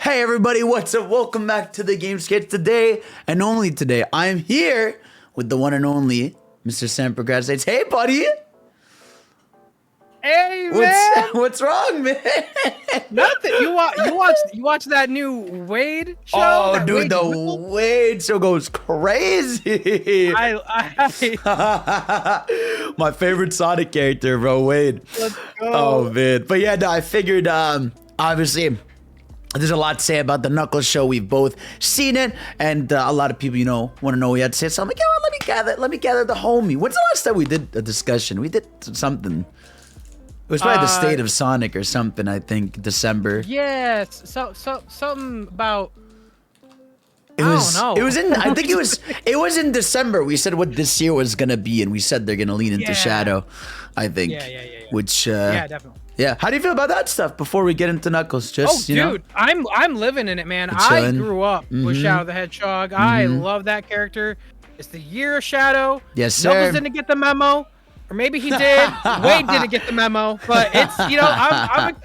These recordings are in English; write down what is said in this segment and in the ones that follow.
Hey everybody, what's up? Welcome back to the Gamescast. Today, and only today, I'm here with the one and only Mr. Sam Procrastinates. Hey buddy! Hey man! What's wrong, man? Nothing. You watch that new Wade show? Oh, that dude, Wade the Whipple? Wade show goes crazy. My favorite Sonic character, bro, Wade. Let's go. Oh man, but yeah, no, I figured, obviously. There's a lot to say about the Knuckles show. We've both seen it, and a lot of people, want to know what we had to say. So I'm like, yeah, well, let me gather the homie. When's the last time we did a discussion? We did something. It was probably the State of Sonic or something. I think December. Yes. So something about. It was. I don't know. It was in. I think it was. It was in December. We said what this year was gonna be, and we said they're gonna lean into Shadow. I think. Yeah. Which. Yeah, definitely. Yeah. How do you feel about that stuff before we get into Knuckles? Just dude, I'm living in it, man. I grew up with Shadow the Hedgehog. I love that character. It's the year of Shadow. Yes, sir. Knuckles didn't get the memo, or maybe he did. Wade didn't get the memo, but it's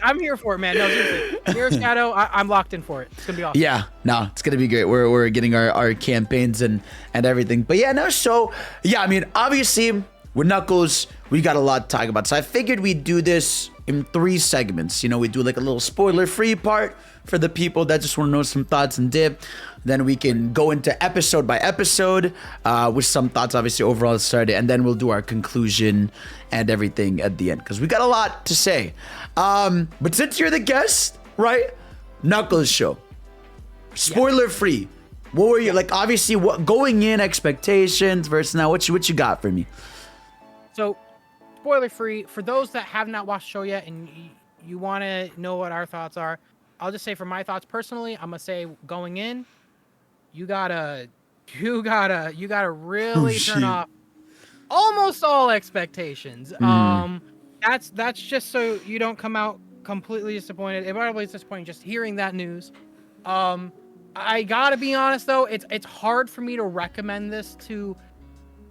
I'm here for it, man. No, seriously, year of Shadow. I'm locked in for it. It's gonna be awesome. Yeah, no, it's gonna be great. We're getting our campaigns and everything. But yeah, no, so yeah, I mean, obviously with Knuckles, we got a lot to talk about. So I figured we'd do this in 3 segments. We do like a little spoiler-free part for the people that just want to know some thoughts and dip. Then we can go into episode by episode with some thoughts, obviously, overall at the start. And then we'll do our conclusion and everything at the end, because we got a lot to say. But since you're the guest, right? Knuckles show. Spoiler-free. What were you, like, obviously, what going in expectations versus now? What you got for me? So, spoiler free, for those that have not watched the show yet and you want to know what our thoughts are, I'll just say for my thoughts personally, I'm gonna say going in, you gotta really turn off almost all expectations. That's just so you don't come out completely disappointed. It probably is disappointing just hearing that news. I gotta be honest though, it's hard for me to recommend this to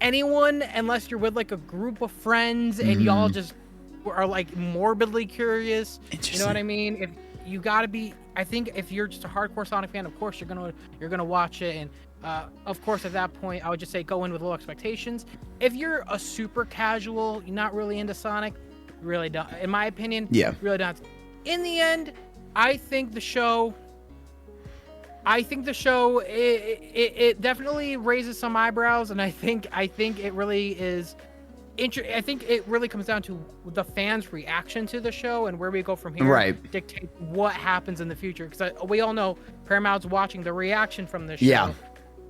anyone unless you're with like a group of friends and y'all just are like morbidly curious. You know what I mean? If you gotta be, I think if you're just a hardcore Sonic fan, of course you're gonna watch it, and of course at that point I would just say go in with low expectations. If you're a super casual, you're not really into Sonic, you really don't, in my opinion. Yeah. Really don't. In the end, I think the show it definitely raises some eyebrows, and I think it really is I think it really comes down to the fans' reaction to the show, and where we go from here right dictate what happens in the future, because we all know Paramount's watching. The reaction from the show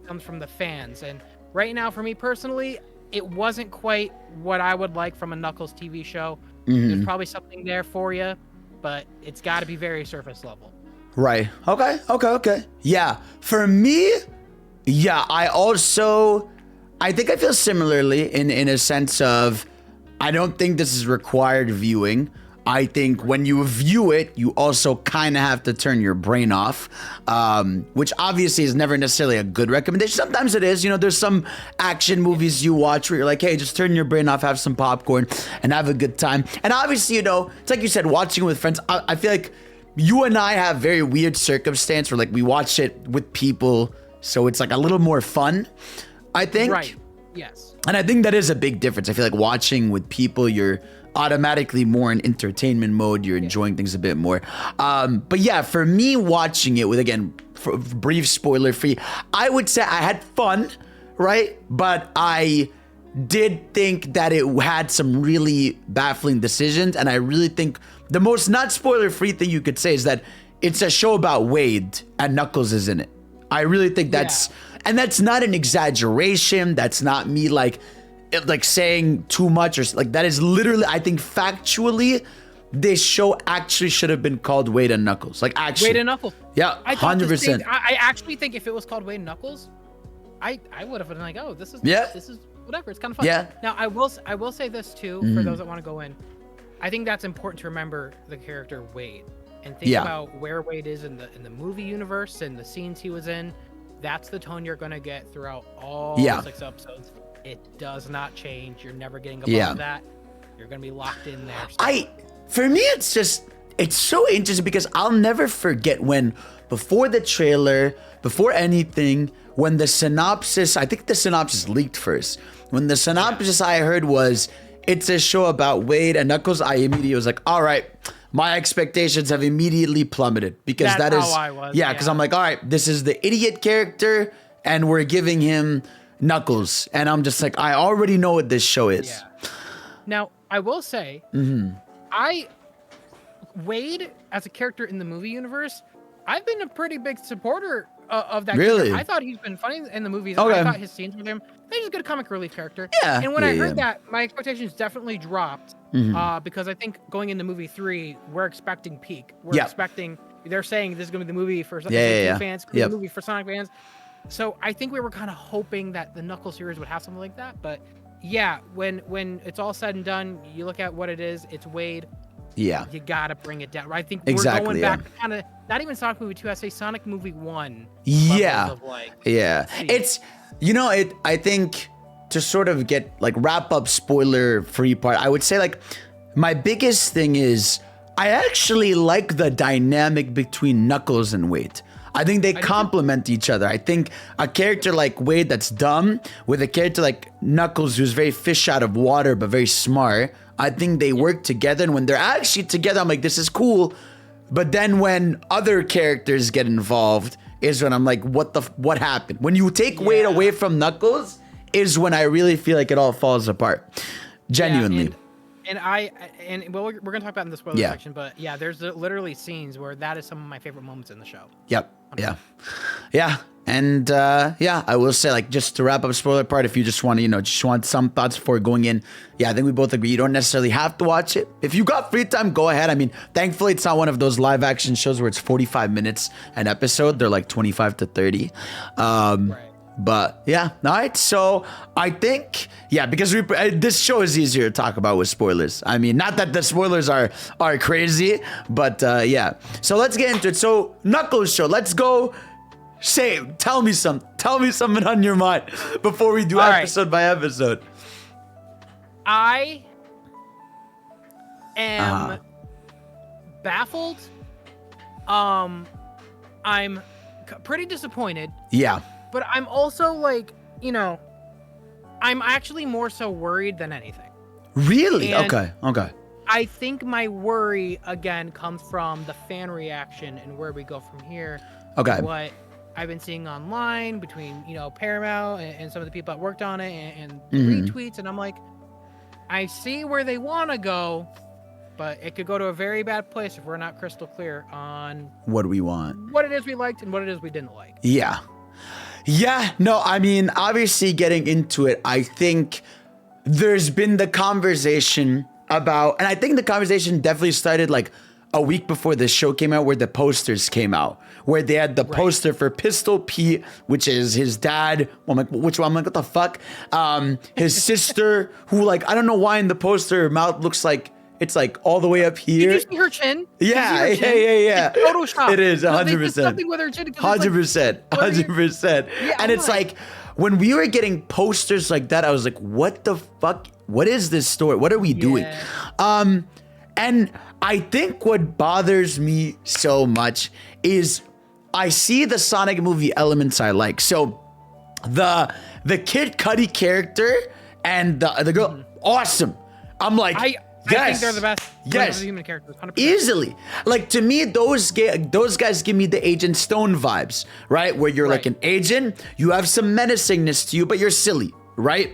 comes from the fans, and right now for me personally, it wasn't quite what I would like from a Knuckles TV show. There's probably something there for you, but it's got to be very surface level. Right. Okay. Yeah. For me, yeah, I think I feel similarly in a sense of, I don't think this is required viewing. I think when you view it, you also kind of have to turn your brain off, which obviously is never necessarily a good recommendation. Sometimes it is. There's some action movies you watch where you're like, hey, just turn your brain off, have some popcorn, and have a good time. And obviously, it's like you said, watching with friends. I feel like you and I have very weird circumstance where like we watch it with people, so it's like a little more fun, I think. Right. Yes. And I think that is a big difference. I feel like watching with people, you're automatically more in entertainment mode. You're enjoying things a bit more. But yeah, for me watching it with, again, for brief spoiler free, I would say I had fun, right? But I did think that it had some really baffling decisions, and I really think the most not spoiler free thing you could say is that it's a show about Wade and Knuckles is in it. I really think that's, and that's not an exaggeration. That's not me like saying too much, or like, that is literally, I think factually, this show actually should have been called Wade and Knuckles. Like, actually. Wade and Knuckles. Yeah, 100%. I actually think if it was called Wade and Knuckles, I would have been like, oh, this is whatever. It's kind of fun. Yeah. Now I will say this too, for those that want to go in. I think that's important to remember the character Wade and think about where Wade is in the movie universe and the scenes he was in. That's the tone you're gonna get throughout all 6 episodes. It does not change. You're never getting above that. You're gonna be locked in there. For me, it's just, it's so interesting because I'll never forget when before the trailer, before anything, when the synopsis, I think the synopsis leaked first. When the synopsis I heard was, it's a show about Wade and Knuckles, I immediately was like, all right, my expectations have immediately plummeted because That's that is, how I was, yeah, because I'm like, all right, this is the idiot character and we're giving him Knuckles. And I'm just like, I already know what this show is. Yeah. Now, I will say, Wade, as a character in the movie universe, I've been a pretty big supporter of that Really? character. I thought he's been funny in the movies. Okay. I thought his scenes with him, he's just a good comic relief character. Yeah. And when Yeah, I heard yeah. that, my expectations definitely dropped because I think going into movie 3, we're expecting peak. We're Yeah. expecting, they're saying this is going to be the movie for Yeah. fans, Yep. the movie for Sonic fans. So I think we were kind of hoping that the Knuckles series would have something like that. But yeah, when it's all said and done, you look at what it is, it's Wade. Yeah. You gotta bring it down. I think Exactly, we're going yeah. back to kind of not even Sonic Movie 2. I say Sonic Movie 1. Yeah. levels of, like, Yeah. see. It's, you know, I think to sort of get like wrap up spoiler free part, I would say like my biggest thing is I actually like the dynamic between Knuckles and Wade. I think they complement each other. I think a character like Wade that's dumb with a character like Knuckles who's very fish out of water but very smart, I think they work together. And when they're actually together, I'm like, this is cool. But then when other characters get involved is when I'm like, what happened? When you take Wade away from Knuckles is when I really feel like it all falls apart. Genuinely. And well, we're gonna talk about it in the spoiler Yeah. section, but yeah, there's literally scenes where that is some of my favorite moments in the show. Yep. Yeah. Yeah. And yeah, I will say, like, just to wrap up spoiler part, if you just want to, just want some thoughts before going in. Yeah, I think we both agree. You don't necessarily have to watch it. If you got free time, go ahead. I mean, thankfully, it's not one of those live action shows where it's 45 minutes an episode. They're like 25 to 30. Right. But yeah, all right. So I think, yeah, because this show is easier to talk about with spoilers. I mean, not that the spoilers are crazy, but yeah. So let's get into it. So Knuckles show, let's go. Tell me something on your mind before we do All right. episode by episode. I am baffled. I'm pretty disappointed. Yeah. But I'm also like, I'm actually more so worried than anything. Really? And- Okay. I think my worry, again, comes from the fan reaction and where we go from here. Okay. What I've been seeing online between, Paramount and some of the people that worked on it and retweets. And I'm like, I see where they want to go, but it could go to a very bad place if we're not crystal clear on What do we want? what it is we liked and what it is we didn't like. Yeah. Yeah, no, I mean, obviously getting into it, I think there's been the conversation about, and I think the conversation definitely started like a week before the show came out where the posters came out, where they had the poster for Pistol Pete, which is his dad. I'm like, which one? I'm like, what the fuck? His sister, who like, I don't know why in the poster, her mouth looks like, it's like all the way up here. Did you see her chin? Yeah. Did you see her chin? It's Photoshopped. It is No, they did 100%. something with her chin 'cause it's like- 100%. Yeah, And I'm it's like when we were getting posters like that, I was like, what the fuck? What is this story? What are we doing? And I think what bothers me so much is I see the Sonic movie elements I like. So the Kid Cudi character and the girl, awesome. I'm like, I yes, think they're the best. Yes, Human characters. 100%. easily. Like to me, those guys give me the Agent Stone vibes, right? Where you're like Right. an agent, you have some menacingness to you, but you're silly, right?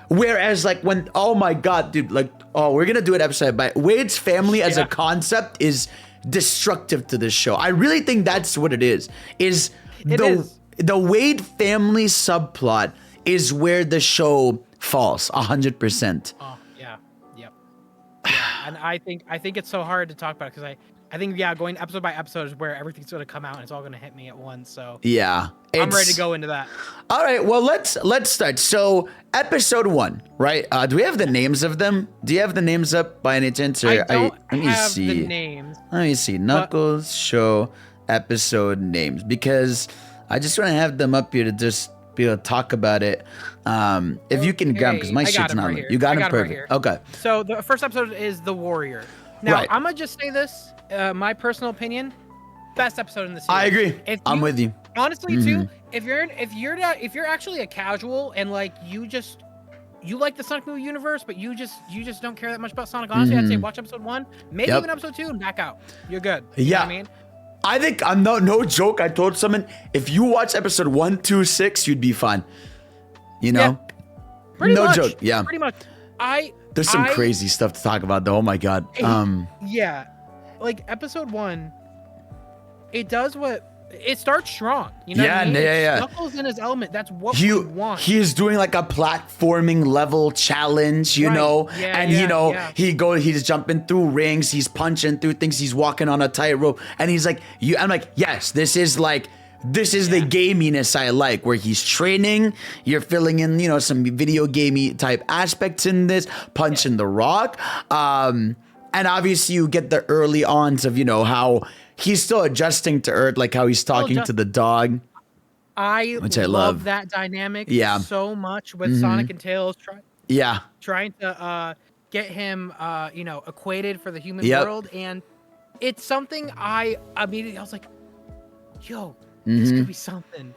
Whereas like when, oh my God, dude, like, oh, we're gonna do an episode, but Wade's family as a Yeah. concept is destructive to this show. I really think that's what it is. It is. The Wade family subplot is where the show falls 100%. Oh yeah, yep. Yeah, and I think it's so hard to talk about because I think going episode by episode is where everything's gonna come out and it's all gonna hit me at once. So Yeah. I'm ready to go into that. All right, well, let's start. So, episode 1, right? Do we have the names of them? Do you have the names up by any chance? Or I don't let me have see. the names. Let me see. Knuckles show episode names because I just want to have them up here to just be able to talk about it. If you can grab because my I got shit's him not. right here. You got I him got him right perfect. here. Okay. So the first episode is The Warrior. Now Right. I'm gonna just say this. my personal opinion, best episode in the series. I agree. I'm with you. Honestly, too, if you're actually a casual and like you like the Sonic movie universe, but you just don't care that much about Sonic. Honestly, I'd say watch episode 1, maybe even episode 2, and back out. You're good. You know what I mean? I think I'm no joke. I told someone if you watch episode 1, 2, 6, you'd be fine. You know, pretty no much, joke. Yeah, pretty much. There's some crazy stuff to talk about, though. Oh my god. Yeah, like episode 1, it does what. It starts strong, you know. Yeah, what I mean? yeah. Knuckles in his element. That's what we want. He is doing like a platforming level challenge, you know, and he's jumping through rings, he's punching through things, he's walking on a tightrope, and he's like, I'm like, yes, this is the gaminess I like, where he's training, you're filling in, you know, some video gamey type aspects in this, punching the rock, and obviously you get the early ons of, you know, how he's still adjusting to Earth, like how he's talking to the dog. Which I love that dynamic so much with Sonic and Tails trying to get him equated for the human world. And it's something I was like, yo, this could be something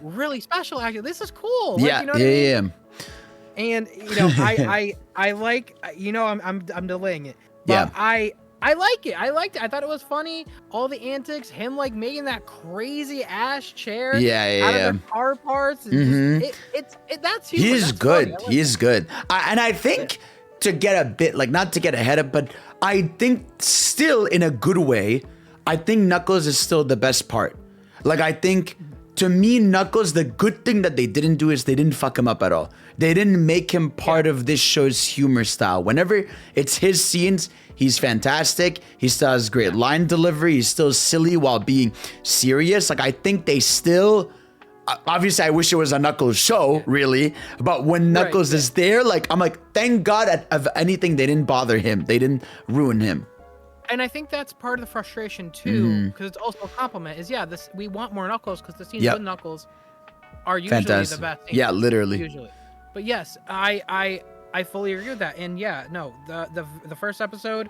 really special. Actually, this is cool. Like, you know what I mean? And you know, I like, you know, I'm delaying it. But I like it. I liked it. I thought it was funny. All the antics, him like making that crazy ass chair out of the car parts. That's humor. He's good. He's good. And I think to get a bit, like, not to get ahead of, but I think still in a good way, I think Knuckles is still the best part. Like, I think to me, Knuckles, the good thing that they didn't do is they didn't fuck him up at all. They didn't make him part of this show's humor style. Whenever it's his scenes, he's fantastic. He still has great line delivery. He's still silly while being serious. Like, I think they still... Obviously, I wish it was a Knuckles show, really. But when Knuckles is there, like, I'm like, thank God of anything, they didn't bother him. They didn't ruin him. And I think that's part of the frustration, too, because it's also a compliment, is, we want more Knuckles, because the scenes with Knuckles are usually the best scenes. Yeah, literally. Usually. But yes, I fully agree with that. And the first episode,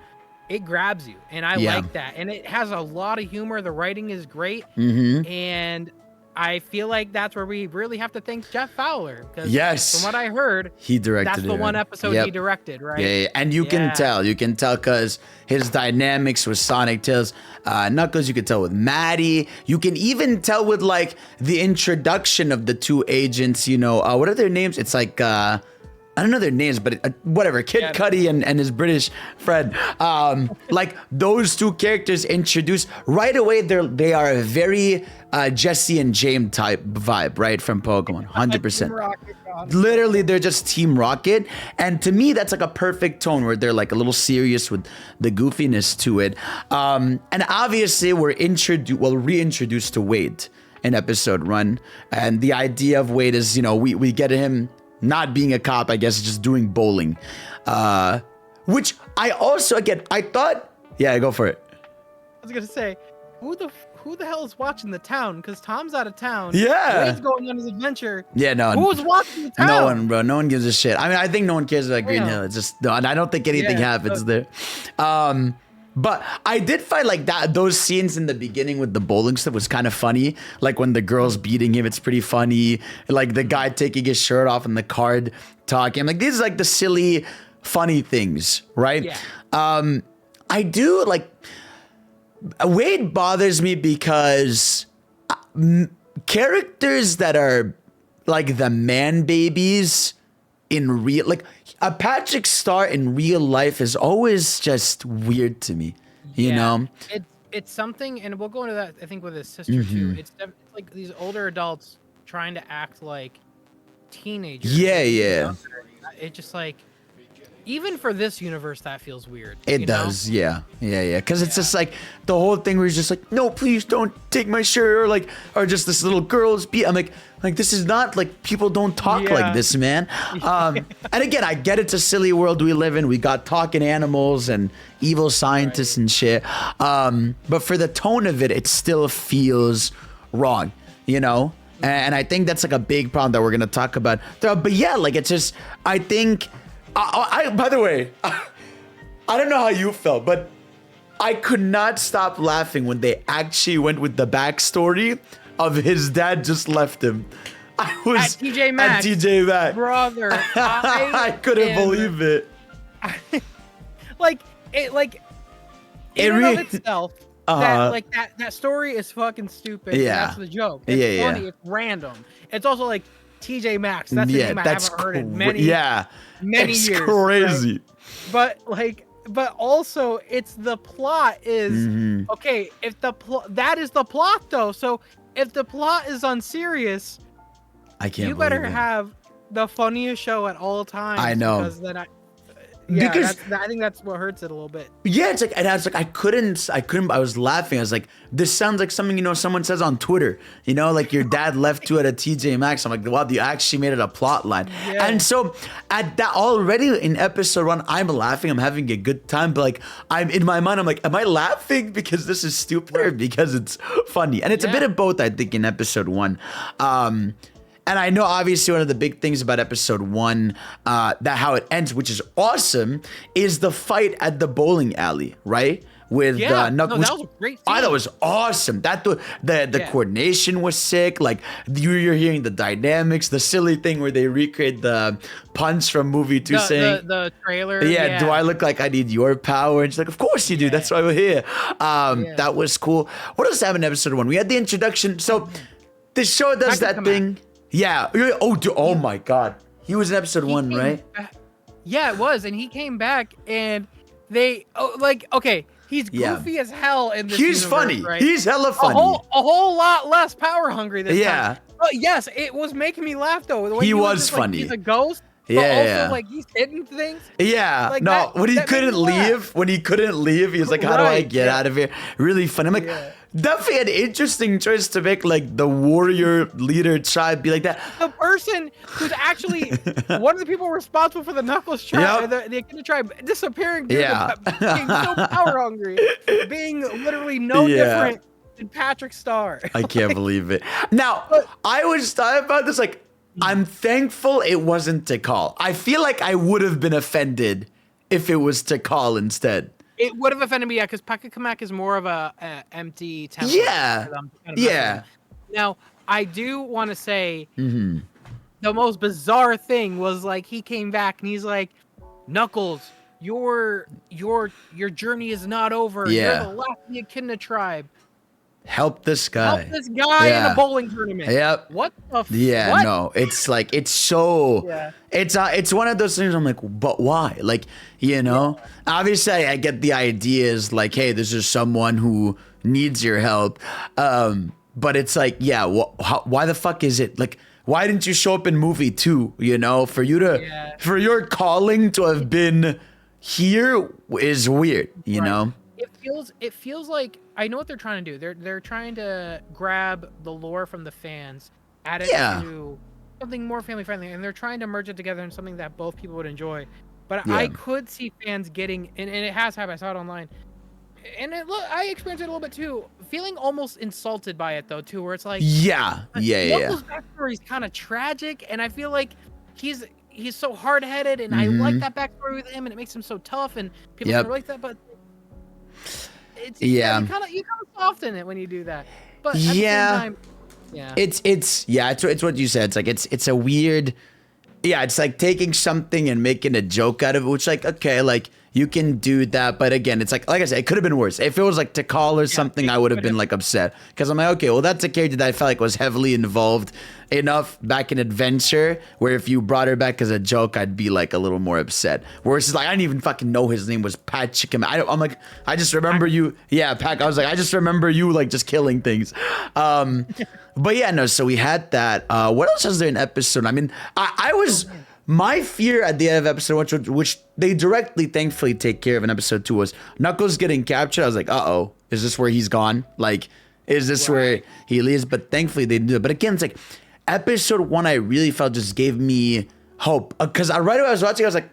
it grabs you, and I like that. And it has a lot of humor. The writing is great, and I feel like that's where we really have to thank Jeff Fowler, because from what I heard, he directed. That's the one episode he directed, right? Yeah. And you can tell because his dynamics with Sonic, Tails, Knuckles. You could tell with Maddie. You can even tell with like the introduction of the two agents. You know, what are their names? It's like. I don't know their names, but whatever. Kid Cudi and his British friend. Like those two characters introduced right away. They are a very Jesse and James type vibe, right? From Pokemon, 100%. Literally, they're just Team Rocket. And to me, that's like a perfect tone where they're like a little serious with the goofiness to it. And obviously, we're reintroduced to Wade in episode 1. And the idea of Wade is, you know, we get him not being a cop, I guess, just doing bowling. Which I also, again, I thought... Yeah, go for it. I was going to say, who the hell is watching the town? Because Tom's out of town. Yeah. Wade's going on his adventure. Yeah, no. Who's watching the town? No one, bro. No one gives a shit. I mean, I think no one cares about Green Hill. It's just... No, and I don't think anything happens there. But I did find like those scenes in the beginning with the bowling stuff was kind of funny. Like when the girl's beating him, it's pretty funny. Like the guy taking his shirt off and the card talking. Like these are like the silly, funny things, right? Yeah. I do like Wade bothers me because characters that are like the man babies in real, like a Patrick Star in real life is always just weird to me, you know? It's something, and we'll go into that, I think, with his sister too. It's like these older adults trying to act like teenagers. Yeah. It's just like, even for this universe, that feels weird. It does, yeah. Because it's just like the whole thing where he's just like, no, please don't take my shirt, or just this little girl's beat. I'm like this is not like, people don't talk like this, man. And again, I get it's a silly world we live in. We got talking animals and evil scientists and shit. But for the tone of it, it still feels wrong, you know? And I think that's like a big problem that we're gonna talk about. But yeah, like it's just, I think. By the way, I don't know how you felt, but I could not stop laughing when they actually went with the backstory of his dad just left him. I was At TJ Maxx. At TJ Maxx. Brother, I couldn't believe it. Like it, like It in and really- of itself. Uh-huh. That story is fucking stupid. Yeah. That's the joke. It's Yeah, funny. yeah. It's random. It's also like TJ Maxx. That's a name I haven't heard in many it's years. crazy. But also it's the plot is Mhm. okay. If the that is the plot though. So if the plot is unserious, I can't. you better believe it. have the funniest show at all times. I know. Because then I Because- I think that's what hurts it a little bit. Yeah, it's like, and I was like, I couldn't. I was laughing. I was like, this sounds like something someone says on Twitter. Like your dad left you at a TJ Maxx. I'm like, wow, you actually made it a plot line. Yeah. And so at that already in episode 1, I'm laughing. I'm having a good time, but like I'm in my mind, I'm like, am I laughing because this is stupid or because it's funny? And it's a Yeah. bit of both, I think, in episode 1. And I know obviously one of the big things about episode 1, that how it ends, which is awesome, is the fight at the bowling alley, right? With Yeah, Knuckles. no, that was a great I thought scene. it was awesome. The Yeah. coordination was sick. Like you're hearing the dynamics, the silly thing where they recreate the punch from movie 2 saying. The trailer. Yeah, do I look like I need your power? And she's like, of course you do. That's why we're here. That was cool. What else happened in episode 1? We had the introduction. So the show does Taka that Kamak. thing. Yeah. Oh, dude, oh my God. He was in episode 1, came right? Yeah, it was, and he came back, and okay, he's Yeah. goofy as hell in this. He's universe, funny. Right? He's hella a funny. whole lot less power hungry this Yeah. time. But yes, it was making me laugh though. The way He was just, like, funny. he's a ghost. But Yeah, also yeah. like he's hitting things. Yeah, Like, no, that- when he that made couldn't me laugh. leave, he was like, how do I Right, get yeah. out of here? Really funny. I'm like, Yeah. definitely an interesting choice to make, like, the warrior leader tribe be like that. The person who's actually one of the people responsible for the Knuckles tribe, Yep. the Echidna tribe, disappearing due Yeah. to being so power hungry, being literally no Yeah. different than Patrick Star. I can't believe it. Now, But- I was talking about this, like, I'm thankful it wasn't Tikal. I feel like I would have been offended if it was Tikal instead. It would have offended me, yeah, because Pakakamak is more of a empty temple. Yeah. Yeah. Now, I do want to say Mm-hmm. the most bizarre thing was like he came back and he's like, Knuckles, your journey is not over. Yeah. You're the last of the Echidna tribe. Help this guy. Help this guy in Yeah. a bowling tournament. Yep. What the f- Yeah, what? no, it's like it's so Yeah. it's one of those things I'm like, but why? Like, obviously I get the idea is like, hey, this is someone who needs your help. But it's like, yeah, why the fuck is it like why didn't you show up in movie 2, for you to Yeah. for your calling to have been here is weird, you Right. know? It feels like I know what they're trying to do. They're trying to grab the lore from the fans, add it Yeah. to something more family friendly, and they're trying to merge it together in something that both people would enjoy. But Yeah. I could see fans getting, and it has happened. I saw it online, and I experienced it a little bit too, feeling almost insulted by it though too, where it's like, Yeah. Yeah. Knuckles' backstory is kind of tragic, and I feel like he's so hard headed, and I like that backstory with him, and it makes him so tough, and people Yep. can relate to that, but. It's Yeah. you kind of soften it when you do that, but at the Yeah. same time, yeah, It's what you said. It's like it's a weird, it's like taking something and making a joke out of it, which like okay, like you can do that, but again, it's like I said, it could have been worse. If it was like Tikal or something, I would have been like upset because I'm like, okay, well that's a character that I felt like was heavily involved enough back in Adventure, where if you brought her back as a joke, I'd be like a little more upset. Whereas it's like I didn't even fucking know his name was Patrick. I'm like, I just remember you, Pac. I was like, I just remember you like just killing things. But yeah, no. So we had that. What else was there in episode? I mean, I was. My fear at the end of episode 1, which they directly, thankfully, take care of in episode 2, was Knuckles getting captured. I was like, uh-oh, is this where he's gone? Like, is this where he leaves? But thankfully, they did it. But again, it's like, episode 1, I really felt just gave me hope. Because right when I was watching, I was like,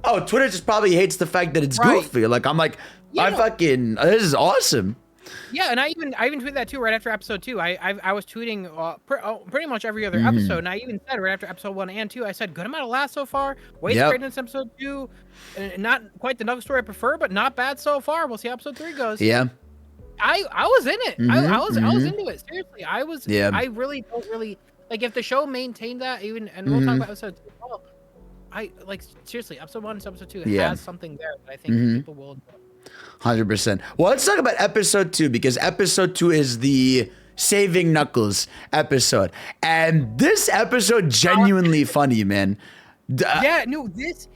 oh, Twitter just probably hates the fact that it's Right. goofy. Like, I'm like, Yeah. this is awesome. Yeah, and I even tweeted that too right after episode 2. I was tweeting pretty much every other Mm-hmm. episode, and I even said right after episode 1 and 2, I said good amount of laughs so far. Wade's Yep. greatness episode 2, not quite the Knuckles story I prefer, but not bad so far. We'll see how episode 3 goes. Yeah. I was in it. I was Mhm. into it. Seriously, I was. Yeah. I really don't really like if the show maintained that even, and we'll talk about episode 2 as well. I like seriously episode 1 and episode 2 Yeah. has something there that I think people will enjoy. 100%. Well, let's talk about episode 2 because episode 2 is the Saving Knuckles episode. And this episode genuinely funny, man. Yeah, no, this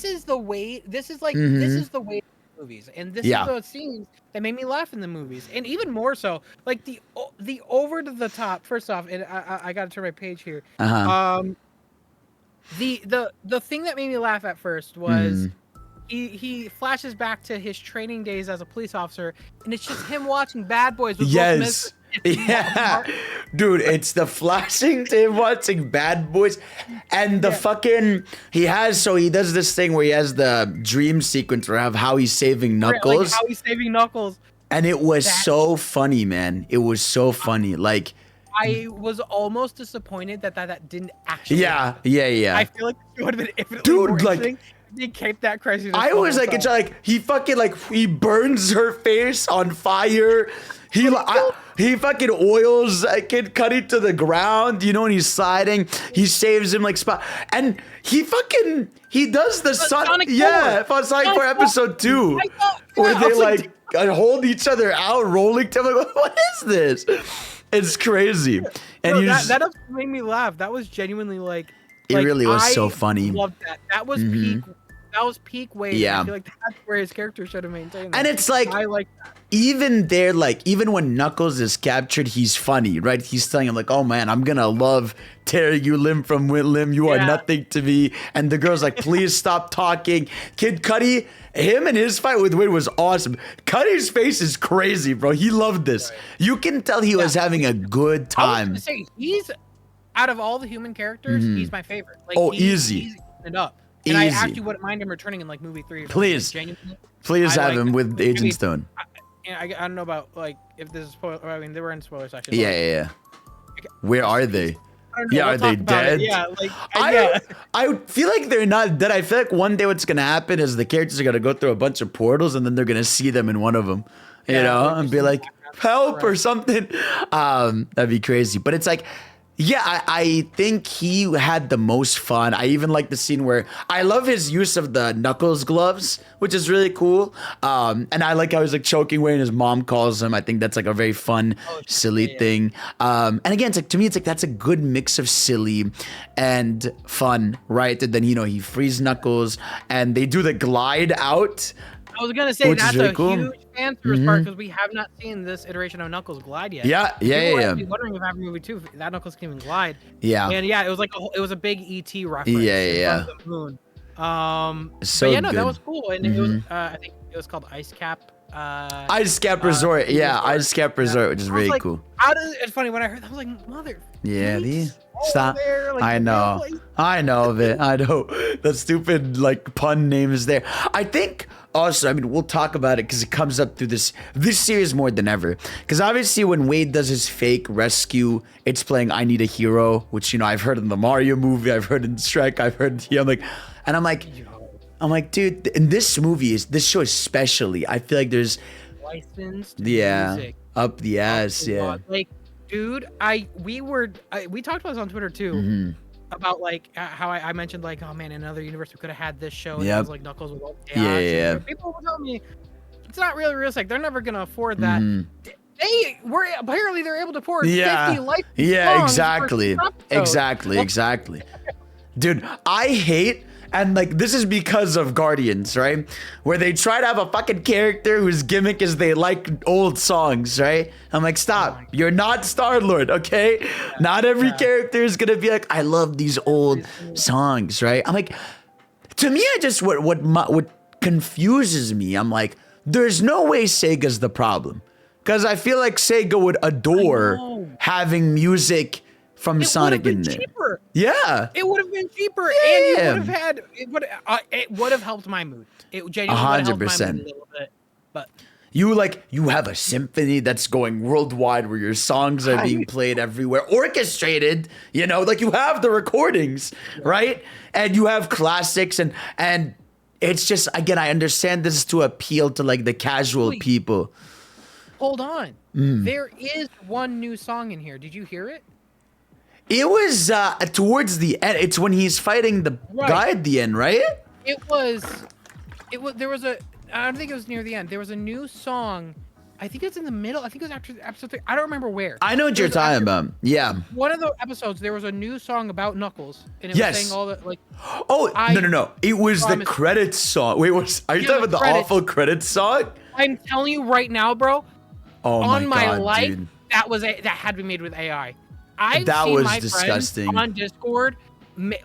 is the way. This is like this is the way of movies, and this Yeah. is the scenes that made me laugh in the movies, and even more so, like the over to the top. First off, and I got to turn my page here. Uh-huh. The thing that made me laugh at first was he flashes back to his training days as a police officer, and it's just him watching Bad Boys with Will Yes. Smith. Yeah. Dude, it's the flashing to him watching Bad Boys and the fucking he does this thing where he has the dream sequence of how he's saving Knuckles. Like how he's saving Knuckles. And it was so funny, man. It was so funny. Like I was almost disappointed that didn't actually. yeah. I feel like it would have been infinitely Dude, more like, interesting if they kept that crazy. I was like, it's like he fucking like he burns her face on fire. He fucking oils Kid Cudi to the ground, you know, and he's sliding. He saves him like spot, and he does the Sonic 4. yeah, Sonic 4 episode 2, I thought- where yeah, I they was like hold each other out, rolling to like, what is this? It's crazy, and No, you that episode made me laugh. That was genuinely like. It really was so I funny. Loved that. That was peak. That was peak Wade. Yeah. I feel like that's where his character should have maintained. And that. it's like I like that. even there, like even when Knuckles is captured, he's funny, right? He's telling him like, "Oh man, I'm gonna love tearing you limb from limb. You are Yeah. nothing to me." And the girl's like, "Please stop talking." Kid Cudi, him and his fight with Wade was awesome. Cudi's face is crazy, bro. He loved this. You can tell he was having a good I was time. gonna say he's out of all the human characters, he's my favorite. Like, Oh, he's easy. He's it up. And I Easy. actually wouldn't mind him returning in like movie 3. Or Please. something. Like, genuinely. Please I have like him that. with I Agent mean, Stone. I don't know about like if this is spoiler. I mean, they were in spoiler section. Yeah, Like, yeah, yeah. Where are they? I don't know, Yeah, we'll are they talk about it. dead? Yeah, like yeah. I feel like they're not dead. I feel like one day what's gonna happen is the characters are gonna go through a bunch of portals and then they're gonna see them in one of them, you Yeah, know, like and just be in the like, background. "Help" or Right. something. That'd be crazy. But it's like, yeah, I think he had the most fun. I even like the scene where I love his use of the Knuckles gloves, which is really cool. And I like how he's like choking Wayne, his mom calls him. I think that's like a very fun, silly yeah. thing. And again, it's like to me, it's like that's a good mix of silly and fun, right? And then he frees Knuckles, and they do the glide out. I was gonna say Which is that's really a cool. huge fan service part because we have not seen this iteration of Knuckles glide yet. Yeah, People were yeah. actually wondering if after movie 2 that Knuckles can even glide. Yeah. And yeah, it was like it was a big ET reference. Yeah, in yeah. front of the moon. So but yeah, no, good. that was cool, and it was I think it was called Ice Cap. Ice Cap Resort. Yeah, Ice Cap Resort, which is I was very like, cool. It's funny when I heard that, I was like, mother. Yeah, Pete's over stop. there, like, I the know. family. I know of it. I know. The stupid like pun name is there. I think also, I mean, we'll talk about it because it comes up through this series more than ever. Because obviously when Wade does his fake rescue, it's playing I Need a Hero, which, I've heard in the Mario movie, I've heard in Shrek, I've heard here. I'm like, dude, in this show especially, I feel like there's Licensed yeah, music. up the ass, yeah. Like, dude, we talked about this on Twitter too. Mm-hmm. About like how I mentioned like, oh man, in another universe we could have had this show and it Yep. was like Knuckles with all the Yeah, chaos. yeah. And people were telling me it's not really realistic. They're never gonna afford that. Mhm. They were apparently they're able to afford 50 Yeah, life yeah, songs exactly, per episode. exactly. Dude, I hate, and like this is because of Guardians, right? Where they try to have a fucking character whose gimmick is they like old songs, right? I'm like, stop, you're not Star-Lord, okay? Not every character is gonna be like, I love these old songs, right? I'm like, to me, what confuses me, I'm like, there's no way Sega's the problem. Because I feel like Sega would adore know. having music from It Sonic would have in been there. cheaper. Yeah. It would have been cheaper, and you Yeah. would have had it would have helped my mood. It genuinely would have helped my 100%. mood a little bit. But You have a symphony that's going worldwide where your songs are being played everywhere, orchestrated, like you have the recordings, right? And you have classics and it's just, again, I understand this is to appeal to like the casual people. Hold on. There is one new song in here. Did you hear it? It was towards the end. It's when he's fighting the guy at the end, right? It was, there was I don't think it was near the end. There was a new song. I think it's in the middle. I think it was after episode 3. I don't remember where. I know what you're talking about. Yeah. One of the episodes, there was a new song about Knuckles. And it was saying all the, like... Oh, no. It was the credits song. Wait, are you talking about the awful credits song? I'm telling you right now, bro. Oh my God, on my life, dude. that had to be made with AI. I've that seen was my disgusting. friends on Discord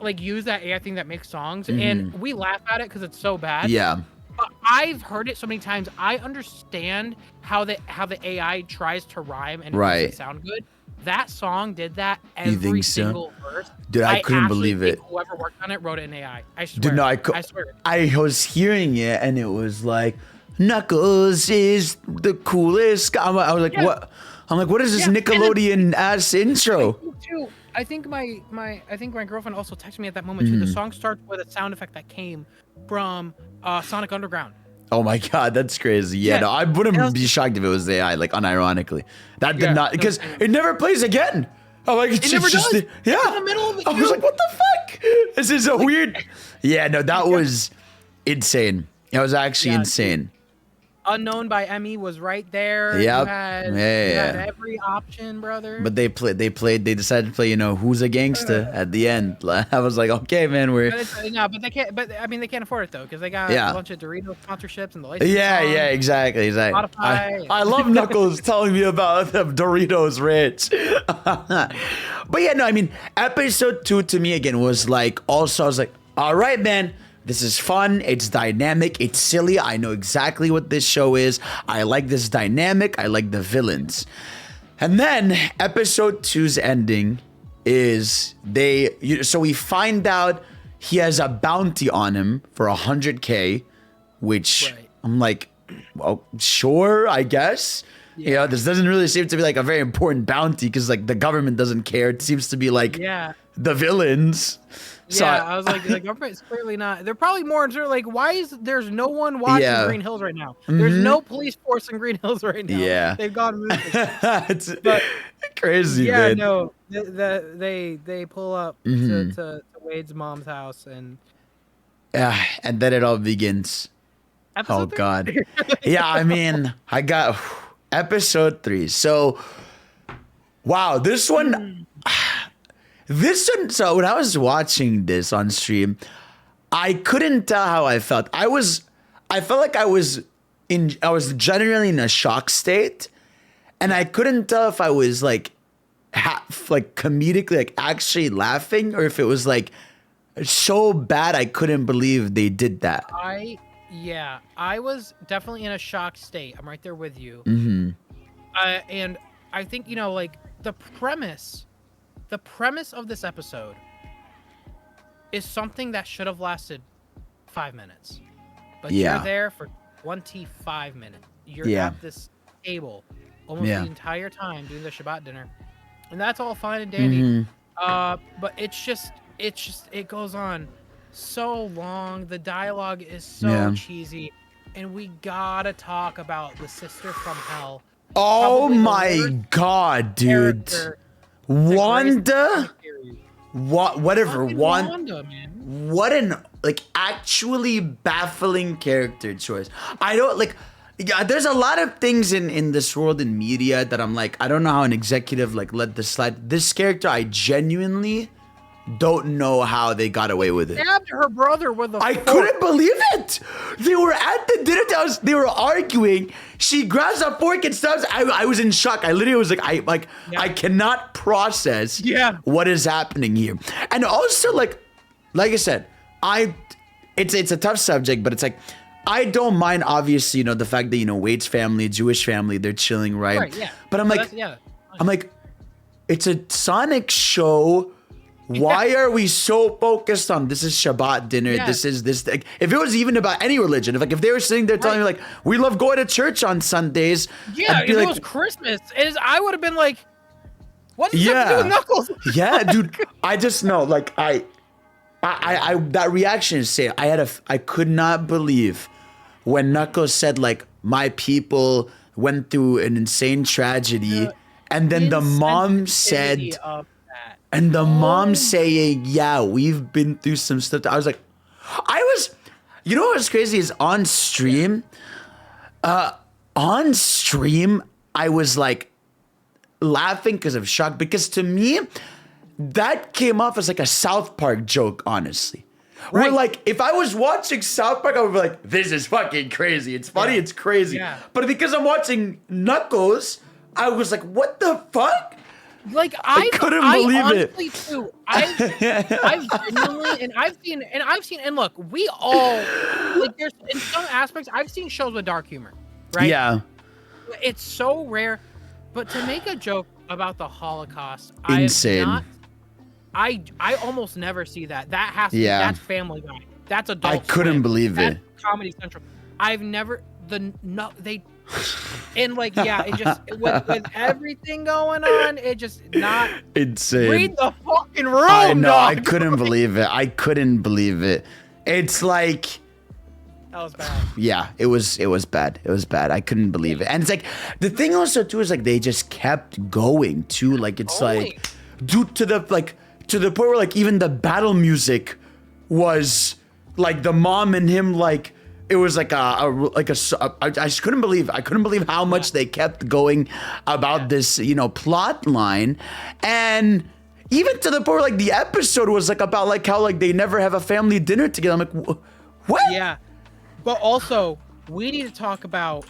like use that AI thing that makes songs, and we laugh at it because it's so bad. Yeah. But I've heard it so many times. I understand how the AI tries to rhyme and it makes it sound good. That song did that every single verse. Dude, I couldn't believe it. Whoever worked on it wrote it in AI. I swear. Dude, no, I swear. I was hearing it and it was like, Knuckles is the coolest guy. I was like, what? I'm like, what is this Nickelodeon ass intro? I think my girlfriend also texted me at that moment too. The song starts with a sound effect that came from Sonic Underground. Oh my God, that's crazy. Yeah, no, I wouldn't be shocked if it was AI, like unironically. That did not, because it never plays again. I'm like, it never does. In the middle of it. I was like, what the fuck? This is so weird. Yeah, no, that was insane. It was actually insane. Unknown by Emmy was right there. Yep. You had every option, brother. But they decided to play, who's a gangster at the end. I was like, okay, man, but they can't. But I mean, they can't afford it though, because they got a bunch of Doritos sponsorships and the license. Yeah, exactly. Spotify. I love Knuckles telling me about the Doritos rich. But yeah, no, I mean, episode 2 to me again was like, also I was like, all right, man. This is fun. It's dynamic. It's silly. I know exactly what this show is. I like this dynamic. I like the villains. And then episode 2's ending is so we find out he has a bounty on him for 100K, which I'm like, well, sure, I guess. Yeah. This doesn't really seem to be like a very important bounty because like the government doesn't care. It seems to be like the villains. So I was like, the government's clearly not. They're probably more like, why is there's no one watching Green Hills right now? There's no police force in Green Hills right now. Yeah, they've gone moving. It's crazy. Yeah, man. no, they pull up to Wade's mom's house and then it all begins. Episode 3? God. Yeah, I mean, I got episode 3. So, wow, this one. So when I was watching this on stream, I couldn't tell how I felt. I felt like I was generally in a shock state, and I couldn't tell if I was like comedically like actually laughing or if it was like so bad I couldn't believe they did that. I was definitely in a shock state. I'm right there with you. And I think like the premise of this episode is something that should have lasted 5 minutes. But you're there for 25 minutes. You're at this table almost the entire time doing the Shabbat dinner. And that's all fine and dandy. But it goes on so long. The dialogue is so cheesy. And we gotta talk about the sister from hell. Oh my God, dude. Wanda? Whatever. Wanda, man. What an actually baffling character choice. I don't there's a lot of things in this world in media that I'm like, I don't know how an executive let this slide. This character, I genuinely don't know how they got away with it. Stabbed her brother with a fork. I couldn't believe it. They were at the dinner house. They were arguing. She grabs a fork and stabs. I was in shock. I literally was like, I cannot process what is happening here. And also, like I said, it's a tough subject, but it's like, I don't mind, obviously, the fact that, Wade's family, Jewish family, they're chilling, right? Yeah. But I'm like, it's a Sonic show Why are we so focused on this is Shabbat dinner? Yes. This is this. Like, if it was even about any religion, if they were sitting there telling me like we love going to church on Sundays, Yeah, I'd if be it like, was Christmas, I would have been like, what does that have to do yeah, with Knuckles? yeah, dude. I just know, like I that reaction is saying I could not believe when Knuckles said like my people went through an insane tragedy, and then the mom said. Insensitivity of that. And the mom saying, yeah, we've been through some stuff. I was like, you know what's crazy is on stream, I was like laughing because of shock. Because to me, that came off as like a South Park joke, honestly. Where Right. like, if I was watching South Park, I would be like, this is fucking crazy. It's funny, it's crazy. Yeah. But because I'm watching Knuckles, I was like, what the fuck? Like I couldn't believe it. honestly, too. I've genuinely, I've seen, and look, we all like. There's in some aspects, I've seen shows with dark humor, right? Yeah. It's so rare, but to make a joke about the Holocaust, Insane. I almost never see that. That has to Yeah. be, that's Family Guy. That's Adult I couldn't Swim. believe That's it. Comedy Central. I've never they. And like, yeah, it just with everything going on, it just not Insane. read the fucking room. I know. I dog. couldn't believe it. I couldn't believe it. It's like, That was bad. yeah, it was bad. It was bad. I couldn't believe it. And it's like, the thing also too is like they just kept going too. Like it's like, dude, to the point where like even the battle music was like the mom and him like. It was like I just couldn't believe how much they kept going about this, plot line. And even to the point where like the episode was like about like how like they never have a family dinner together. I'm like, what? Yeah, but also we need to talk about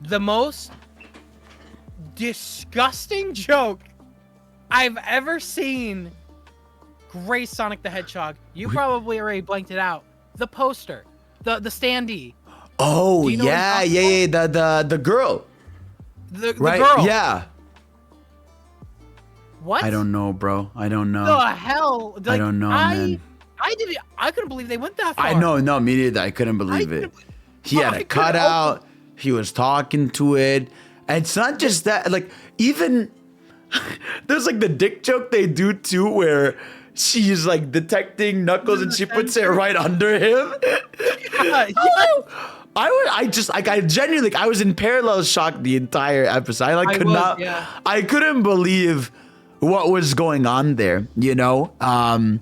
the most disgusting joke I've ever seen. Grace Sonic the Hedgehog. You probably already blanked it out. The poster. The standee. Oh, Do you know what I'm yeah, talking the girl. The Right? girl. Yeah. What? I don't know, bro. I don't know. The hell? Like, I don't know, man. I couldn't believe they went that far. I know, no, me neither. I couldn't believe it. He had I a couldn't cutout. He was talking to it. And it's not just that. Like, even there's like the dick joke they do too, where she's like detecting Knuckles and she puts it right under him. Yeah. I genuinely, I was in parallel shock the entire episode. I couldn't believe what was going on there, and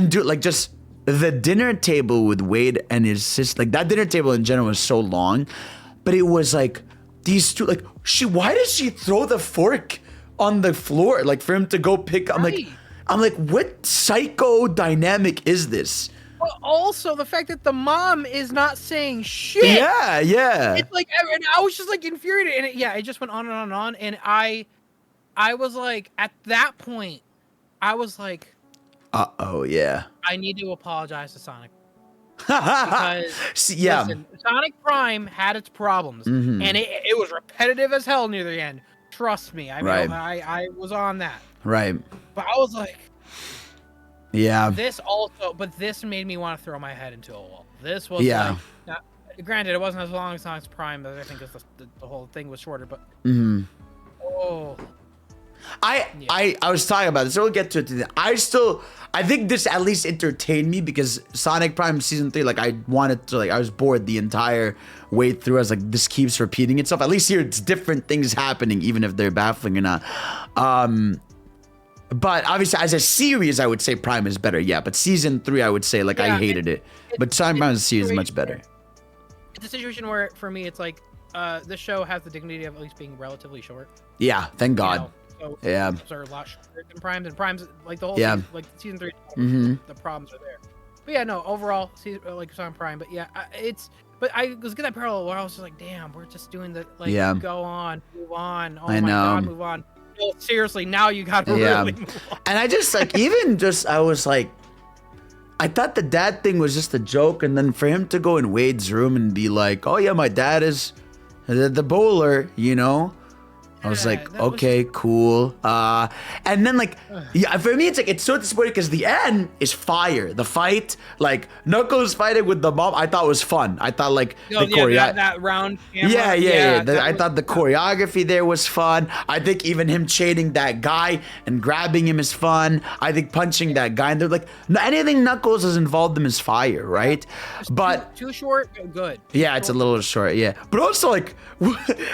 dude, like just the dinner table with Wade and his sister, like that dinner table in general was so long, but it was like these two, like why does she throw the fork on the floor, like for him to go pick? I'm like, what psycho dynamic is this? But also the fact that the mom is not saying shit. Yeah. It's like, and I was just like infuriated, and it just went on and on and on. And I was like, at that point, I was like, yeah. I need to apologize to Sonic. Because listen, Sonic Prime had its problems, and it was repetitive as hell near the end. Trust me. I mean, I was on that. Right. But I was like, yeah. this made me want to throw my head into a wall. This was like, now, granted, it wasn't as long as Sonic's Prime, but I think the whole thing was shorter. But I was talking about this. So we'll get to it. I think this at least entertained me because Sonic Prime Season 3, like I wanted to, like I was bored the entire way through. I was like, this keeps repeating itself. At least here it's different things happening, even if they're baffling or not. But obviously as a series, I would say Prime is better. Yeah, but Season 3, I would say like I hated it. But Sonic Prime series is much better. It's a situation where for me it's like the show has the dignity of at least being relatively short. Yeah, thank God. So yeah, are a lot shorter than Primes, and Primes like the whole season, like Season 3, the problems are there. But yeah, no, overall, like it's on Prime. But yeah, but I was getting that parallel where I was just like, damn, we're just doing the go on, move on. Oh my God, move on. No, seriously, now you got to really move on. And I just like I was like, I thought the dad thing was just a joke, and then for him to go in Wade's room and be like, oh yeah, my dad is the bowler, I was like, that was okay, cool. And then like, yeah, for me, it's like, it's so disappointing because the end is fire. The fight, like Knuckles fighting with the mom, I thought was fun. I thought like the choreo. that round camera. Yeah. that I was- thought the choreography there was fun. I think even him chaining that guy and grabbing him is fun. I think punching that guy and they're like, anything Knuckles is involved in is fire, right? But too short, good. yeah, it's a little short, yeah. But also, like,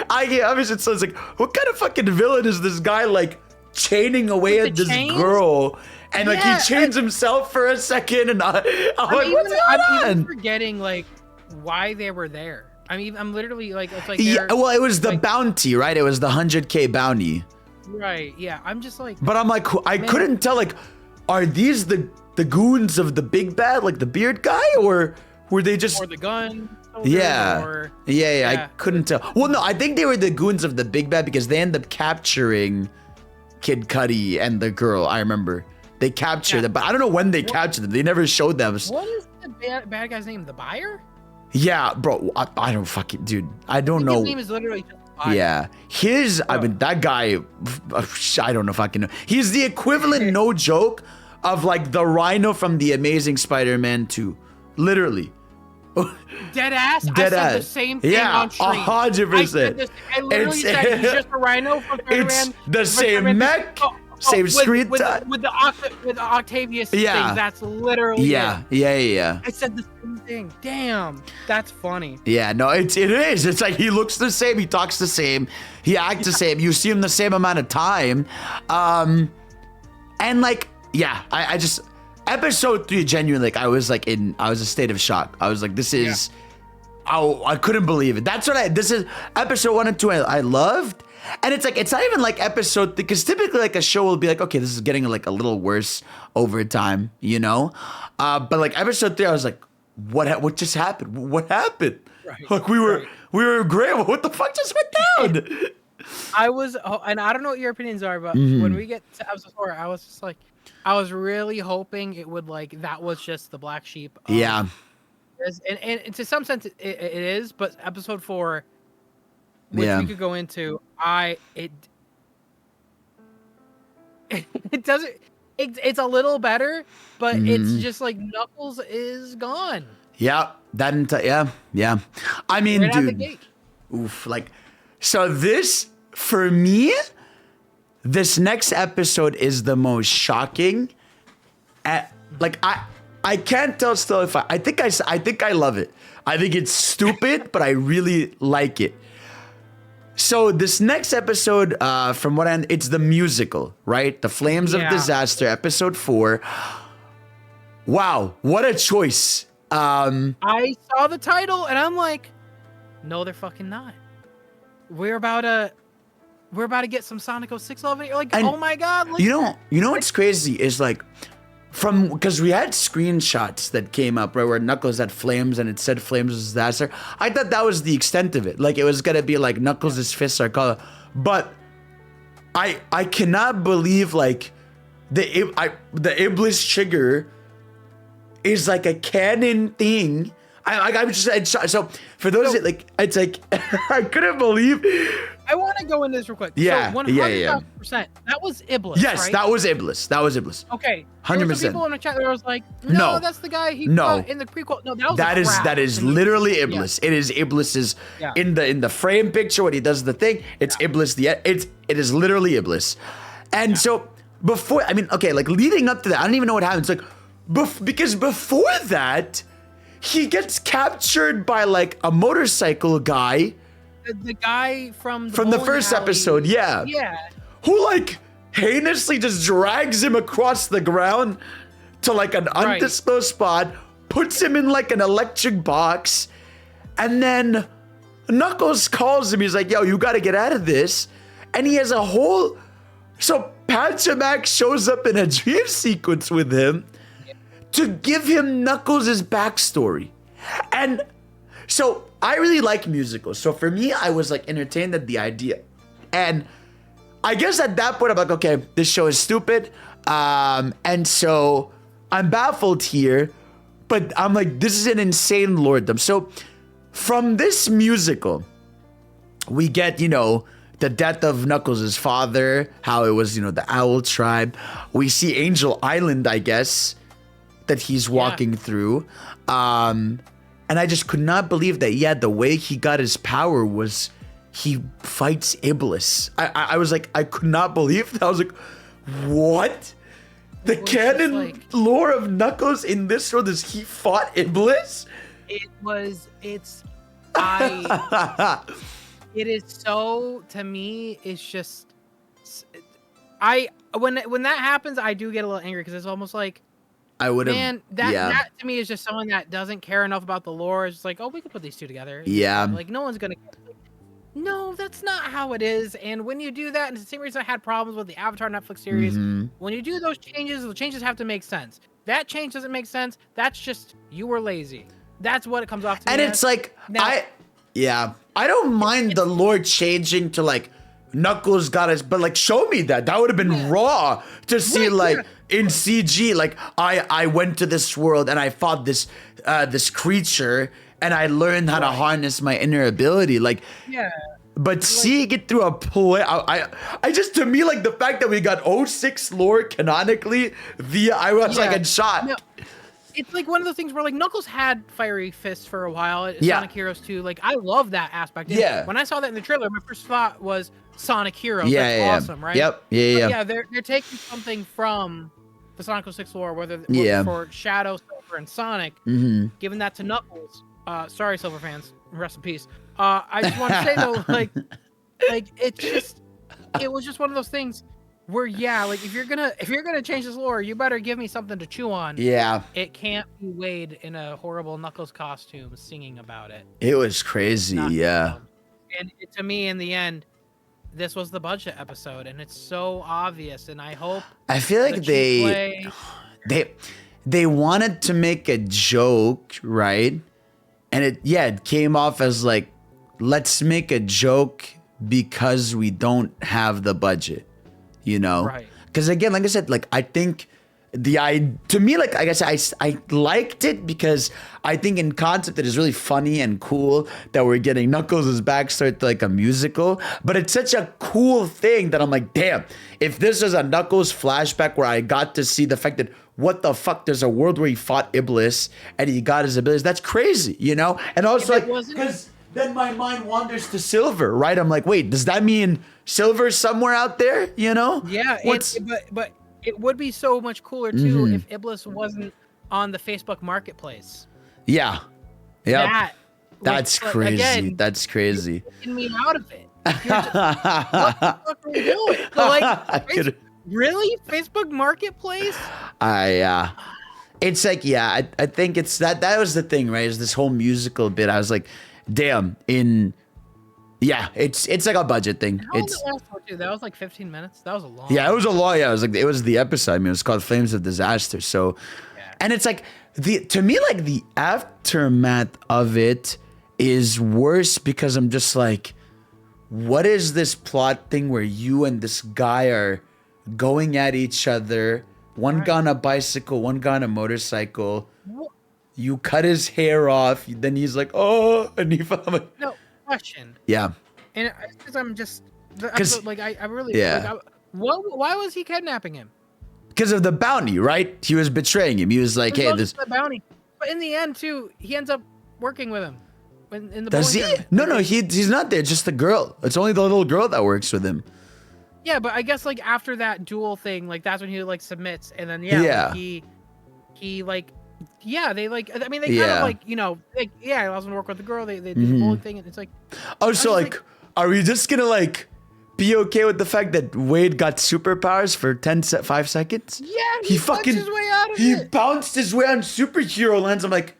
I was just like, what kind of fucking villain is this guy, like, chaining away With at the this chains? girl? And, like, Yeah, he chains himself for a second, and I'm like, what's going I'm even on? forgetting like why they were there. I'm literally like, it's like Yeah, they're- well, it was the like- bounty, right? It was the 100K bounty. right. Yeah, I'm just like, But I'm like, I couldn't tell, like, are these the goons of the big bad, like the beard guy, or were they just... or the gun. soldiers, Yeah. Or, yeah, I yeah. couldn't tell. Well, no, I think they were the goons of the big bad because they end up capturing Kid Cudi and the girl. I remember they captured Yeah. them, but I don't know when they captured them. They never showed them. what is the bad guy's name? The buyer? Yeah, bro, I don't fucking, dude. I don't know. His name is literally just the buyer. Yeah, I mean, that guy, I don't know if I can know. He's the equivalent, no joke, of like the Rhino from The Amazing Spider-Man 2. Literally. Dead ass. I Dead said ass. the same thing Yeah, on stream. 100%. I literally It's- said he's just a rhino from Spider-Man. It's the from same Spider-Man. mech, same screen with, time. with the Octavius Yeah. things. That's literally Yeah, it. yeah. I said the same thing. Damn, that's funny. Yeah, no, it is. It's like he looks the same, he talks the same, he acts the same. You see him the same amount of time, and like, yeah, I just episode 3 genuinely, like I was a state of shock. I was like, this is, I couldn't believe it. That's what this is episode 1 and 2. I loved. And it's like, it's not even like episode, because typically like a show will be like, okay, this is getting like a little worse over time, you know? But like episode 3, I was like, what just happened? What happened? Right, Like we were great. What the fuck just went down? I was, and I don't know what your opinions are, but Mm-hmm. when we get to episode 4, I was just like, I was really hoping it would like that was just the black sheep. Yeah. And to some sense it is, but episode 4, which Yeah. we could go into, it doesn't. It's a little better, but Mm-hmm. it's just like Knuckles is gone. Yeah. Yeah. I mean, Right out the dude. gate. Oof. Like, so this, for me, this next episode is the most shocking. Like, I can't tell still if I think I love it. I think it's stupid, but I really like it. So this next episode, from what it's the musical, right? The Flames of Yeah. Disaster, episode 4. Wow, what a choice. I saw the title and I'm like, no, they're fucking not. We're about to get some Sonic 06 love. You're like, And oh my god! Look You know what's crazy is like, because we had screenshots that came up right where Knuckles had flames and it said Flames of Disaster. I thought that was the extent of it. Like it was gonna be like Knuckles' fists are color, but I cannot believe like the Iblis trigger is like a canon thing. I'm just so for those that, like it's like I couldn't believe. I want to go into this real quick. Yeah, so 100%. That was Iblis. Yes, right? that was Iblis. Okay. 100%. There were some people in the chat that was like, no, No. that's the guy he No. fought in the prequel. No, that was That a is crap. that is literally Iblis. It is Iblis's Yeah. in the frame picture when he does the thing. It's Iblis. It is literally Iblis. And so before, I mean, okay, like leading up to that, I don't even know what happens. Like, because before that, he gets captured by like a motorcycle guy The guy from the bowling first alley. episode. Yeah. Yeah. Who like heinously just drags him across the ground to like an Right. undisclosed spot, puts him in like an electric box, and then Knuckles calls him. He's like, yo, you got to get out of this. And he has a whole. So Panchamax shows up in a dream sequence with him to give him Knuckles' backstory. And so I really like musicals. So for me, I was like entertained at the idea. And I guess at that point, I'm like, okay, this show is stupid. And so I'm baffled here, but I'm like, this is an insane lorddom. So from this musical, we get, the death of Knuckles' father, how it was, the Owl Tribe. We see Angel Island, I guess, that he's walking through. And I just could not believe that, the way he got his power was he fights Iblis. I was like, I could not believe that. I was like, what? The canon lore of Knuckles in this world is he fought Iblis? It is so, to me, it's just, when that happens, I do get a little angry because it's almost like, I would have, man, that to me is just someone that doesn't care enough about the lore. It's just like, oh, we could put these two together. Yeah. Like, no one's going to, no, that's not how it is. And when you do that, and it's the same reason I had problems with the Avatar Netflix series, when you do those changes, the changes have to make sense. That change doesn't make sense. That's just, you were lazy. That's what it comes off to. And it's like, I don't mind the lore changing to like Knuckles got us, but like show me that. That would have been raw to see in CG. Like I went to this world and I fought this creature and I learned how to harness my inner ability. Like but seeing it through a play, I just, to me, like the fact that we got 06 lore canonically via, I was like in shock. No. It's like one of those things where like Knuckles had fiery fists for a while. Sonic Heroes 2. Like I love that aspect. And when I saw that in the trailer, my first thought was Sonic Heroes. That's awesome, right? Yep. Yeah. They're taking something from the Sonic 06 lore, whether for Shadow, Silver, and Sonic, giving that to Knuckles. Sorry, Silver fans. Rest in peace. I just want to say though, like it was just one of those things where like if you're gonna change this lore, you better give me something to chew on. Yeah. It can't be Wade in a horrible Knuckles costume singing about it. It was crazy, And to me, in the end, this was the budget episode, and it's so obvious. And I feel like they wanted to make a joke, right? And it came off as like, let's make a joke because we don't have the budget. Right? Because again, like I said, like I think to me, like I guess I liked it because I think in concept it is really funny and cool that we're getting Knuckles' backstory to like a musical. But it's such a cool thing that I'm like, damn, if this is a Knuckles flashback where I got to see the fact that what the fuck, there's a world where he fought Iblis and he got his abilities. That's crazy, And also like, because then my mind wanders to Silver, right? I'm like, wait, does that mean Silver's somewhere out there? Yeah, but it would be so much cooler too if Iblis wasn't on the Facebook Marketplace. Yeah. That's crazy. Again, that's crazy. You're taking me out of it. What the fuck are we doing? So like, really? Facebook Marketplace? It's like, I think it's that was the thing, right? Is this whole musical bit. I was like, damn, it's like a budget thing. How long did it last for too? That was like 15 minutes. That was a long. Yeah, it was a long. Yeah, it was the episode. I mean, it was called Flames of Disaster. So, and it's like to me, like the aftermath of it is worse because I'm just like, what is this plot thing where you and this guy are going at each other? One guy on a bicycle, one guy on a motorcycle. You cut his hair off. Then he's like, oh, and no question. Yeah. And because I'm just, like, I really, why was he kidnapping him? Because of the bounty, right? He was betraying him. He was like, hey, this the bounty. But in the end, too, he ends up working with him. In the Does he? No, he's not there. Just the girl. It's only the little girl that works with him. Yeah, but I guess like after that duel thing, like that's when he like submits, and then like, he like. Yeah, they like. I mean, they kind of like, he allows him to work with the girl. They do the bullet thing, and it's like. Oh, so like, are we just gonna like be okay with the fact that Wade got superpowers for 5 seconds? Yeah, he fucking his way out of it. He bounced his way on superhero lands. I'm like,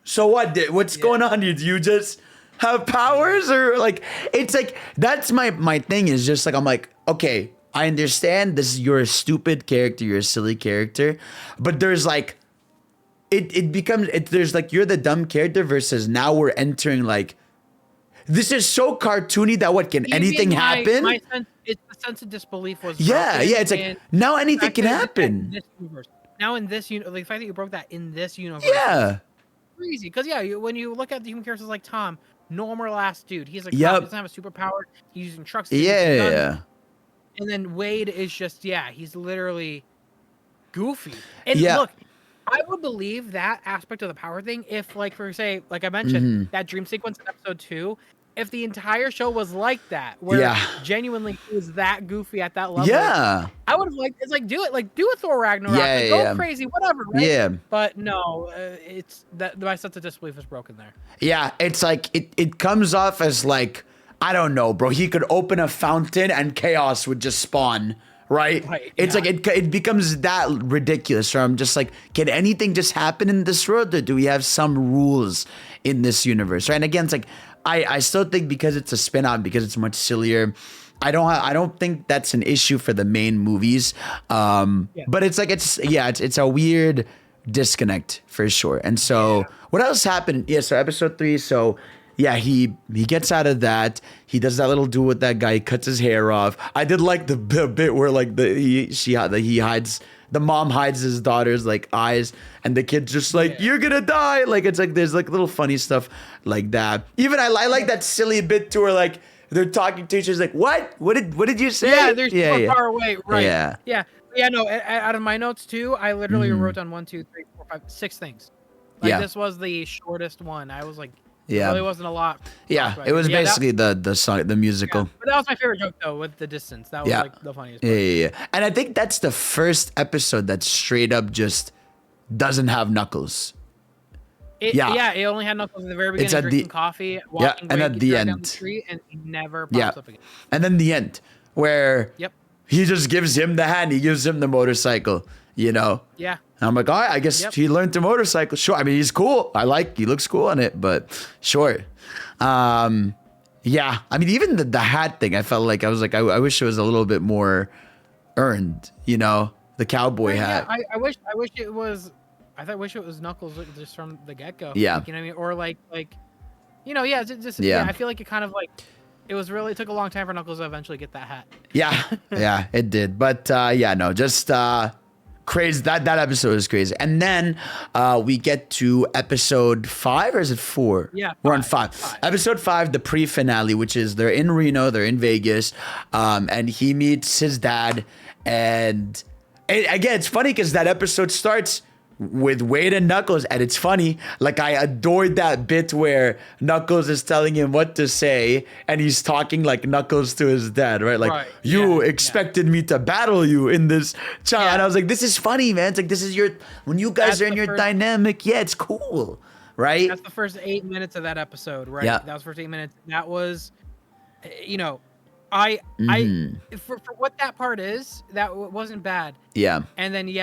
so what? What's going on here? Do you just have powers, or like? It's like that's my thing. Is just like I'm like, okay, I understand this. You're a stupid character. You're a silly character, but there's like. It becomes there's like you're the dumb character versus now we're entering like this is so cartoony that what can anything happen? It's the sense of disbelief was it's like now anything can happen. Now in this the fact that you broke that in this universe, crazy because when you look at the human characters like Tom, normal ass dude. He's a cop. Yep. He doesn't have a superpower. He's using trucks. He's using guns. Yeah. And then Wade is just, he's literally goofy. And Yeah. look, I would believe that aspect of the power thing if, like, for say, like I mentioned, that dream sequence in episode 2, if the entire show was like that, where genuinely he was that goofy at that level, I would have liked, it's like, do it, like, do a Thor Ragnarok, like, go crazy, whatever, right? Yeah. But no, it's that my sense of disbelief is broken there. Yeah, it's like, it comes off as like, I don't know, bro, he could open a fountain and chaos would just spawn. Right? It's like it becomes that ridiculous. Or I'm just like, can anything just happen in this world, or do we have some rules in this universe? Right? And again, it's like I still think because it's a spin-off, because it's much sillier, I don't think that's an issue for the main movies. But it's like it's a weird disconnect for sure. And so what else happened? Yeah, so episode 3, so yeah, he gets out of that. He does that little duel with that guy. He cuts his hair off. I did like the bit where like the mom hides his daughter's like eyes, and the kid's just like, "You're gonna die." Like it's like there's like little funny stuff like that. Even I like that silly bit too, where like they're talking to each other, like, "What did you say?" Yeah, they're so far away. Right. Yeah. No. Out of my notes too, I literally wrote down 1, 2, 3, 4, 5, 6 things. Like this was the shortest one. I was like. Yeah, it really wasn't a lot. Yeah, it was basically the song, the musical. Yeah, but that was my favorite joke though, with the distance. That was like the funniest part. Yeah. And I think that's the first episode that straight up just doesn't have Knuckles. It only had Knuckles in the very beginning, It's at drinking coffee, walking and at the end, down the street, and he never pops up again. And then the end, where he just gives him the hand, he gives him the motorcycle, you know? Yeah. And I'm like, all right, I guess he learned to motorcycle. Sure. I mean, he's cool. He looks cool on it, but sure. I mean, even the hat thing, I felt like, I wish it was a little bit more earned, you know, the cowboy hat. I wish it was, I wish it was Knuckles just from the get-go. Yeah. Like, you know what I mean? Or like, I feel like it kind of like, it took a long time for Knuckles to eventually get that hat. Yeah, it did. But just crazy. That episode is crazy. And then we get to episode 5, or is it 4? Yeah, we're on 5. Episode 5, the pre-finale, which is they're in Reno, they're in Vegas, and he meets his dad. And again, it's funny because that episode starts with Wade and Knuckles, and it's funny. Like, I adored that bit where Knuckles is telling him what to say, and he's talking like Knuckles to his dad, right? Like, you expected me to battle you in this child. And I was like, this is funny, man. It's like, this is when you guys are in your dynamic, it's cool, right? That's the first 8 minutes of that episode, right? Yeah. That was the first 8 minutes. That was, I for what that part is, that wasn't bad. Yeah. And then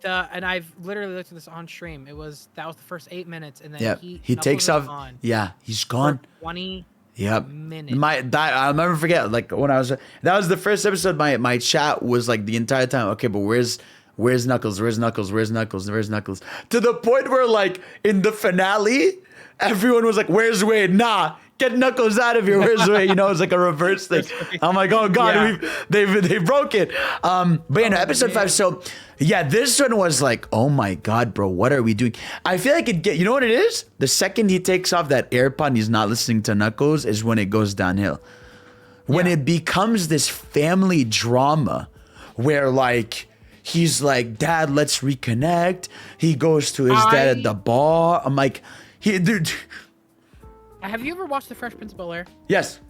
and I've literally looked at this on stream. That was the first 8 minutes, and then he takes off. Gone He's gone. 20 minutes. I'll never forget. Like when that was the first episode. My chat was like the entire time. Okay, but where's Knuckles? Where's Knuckles? Where's Knuckles? Where's Knuckles? To the point where like in the finale, everyone was like, "Where's Wade? Nah, get Knuckles out of here. Where's Wade?" You know, it's like a reverse thing. I'm like, oh god, they broke it. But episode 5. So this one was like, oh my god, bro, what are we doing? I feel like you know what it is? The second he takes off that AirPod and he's not listening to Knuckles is when it goes downhill. When it becomes this family drama where like he's like, "Dad, let's reconnect." He goes to his dad at the bar. I'm like, dude. Have you ever watched The Fresh Prince of Bel-Air? Yes.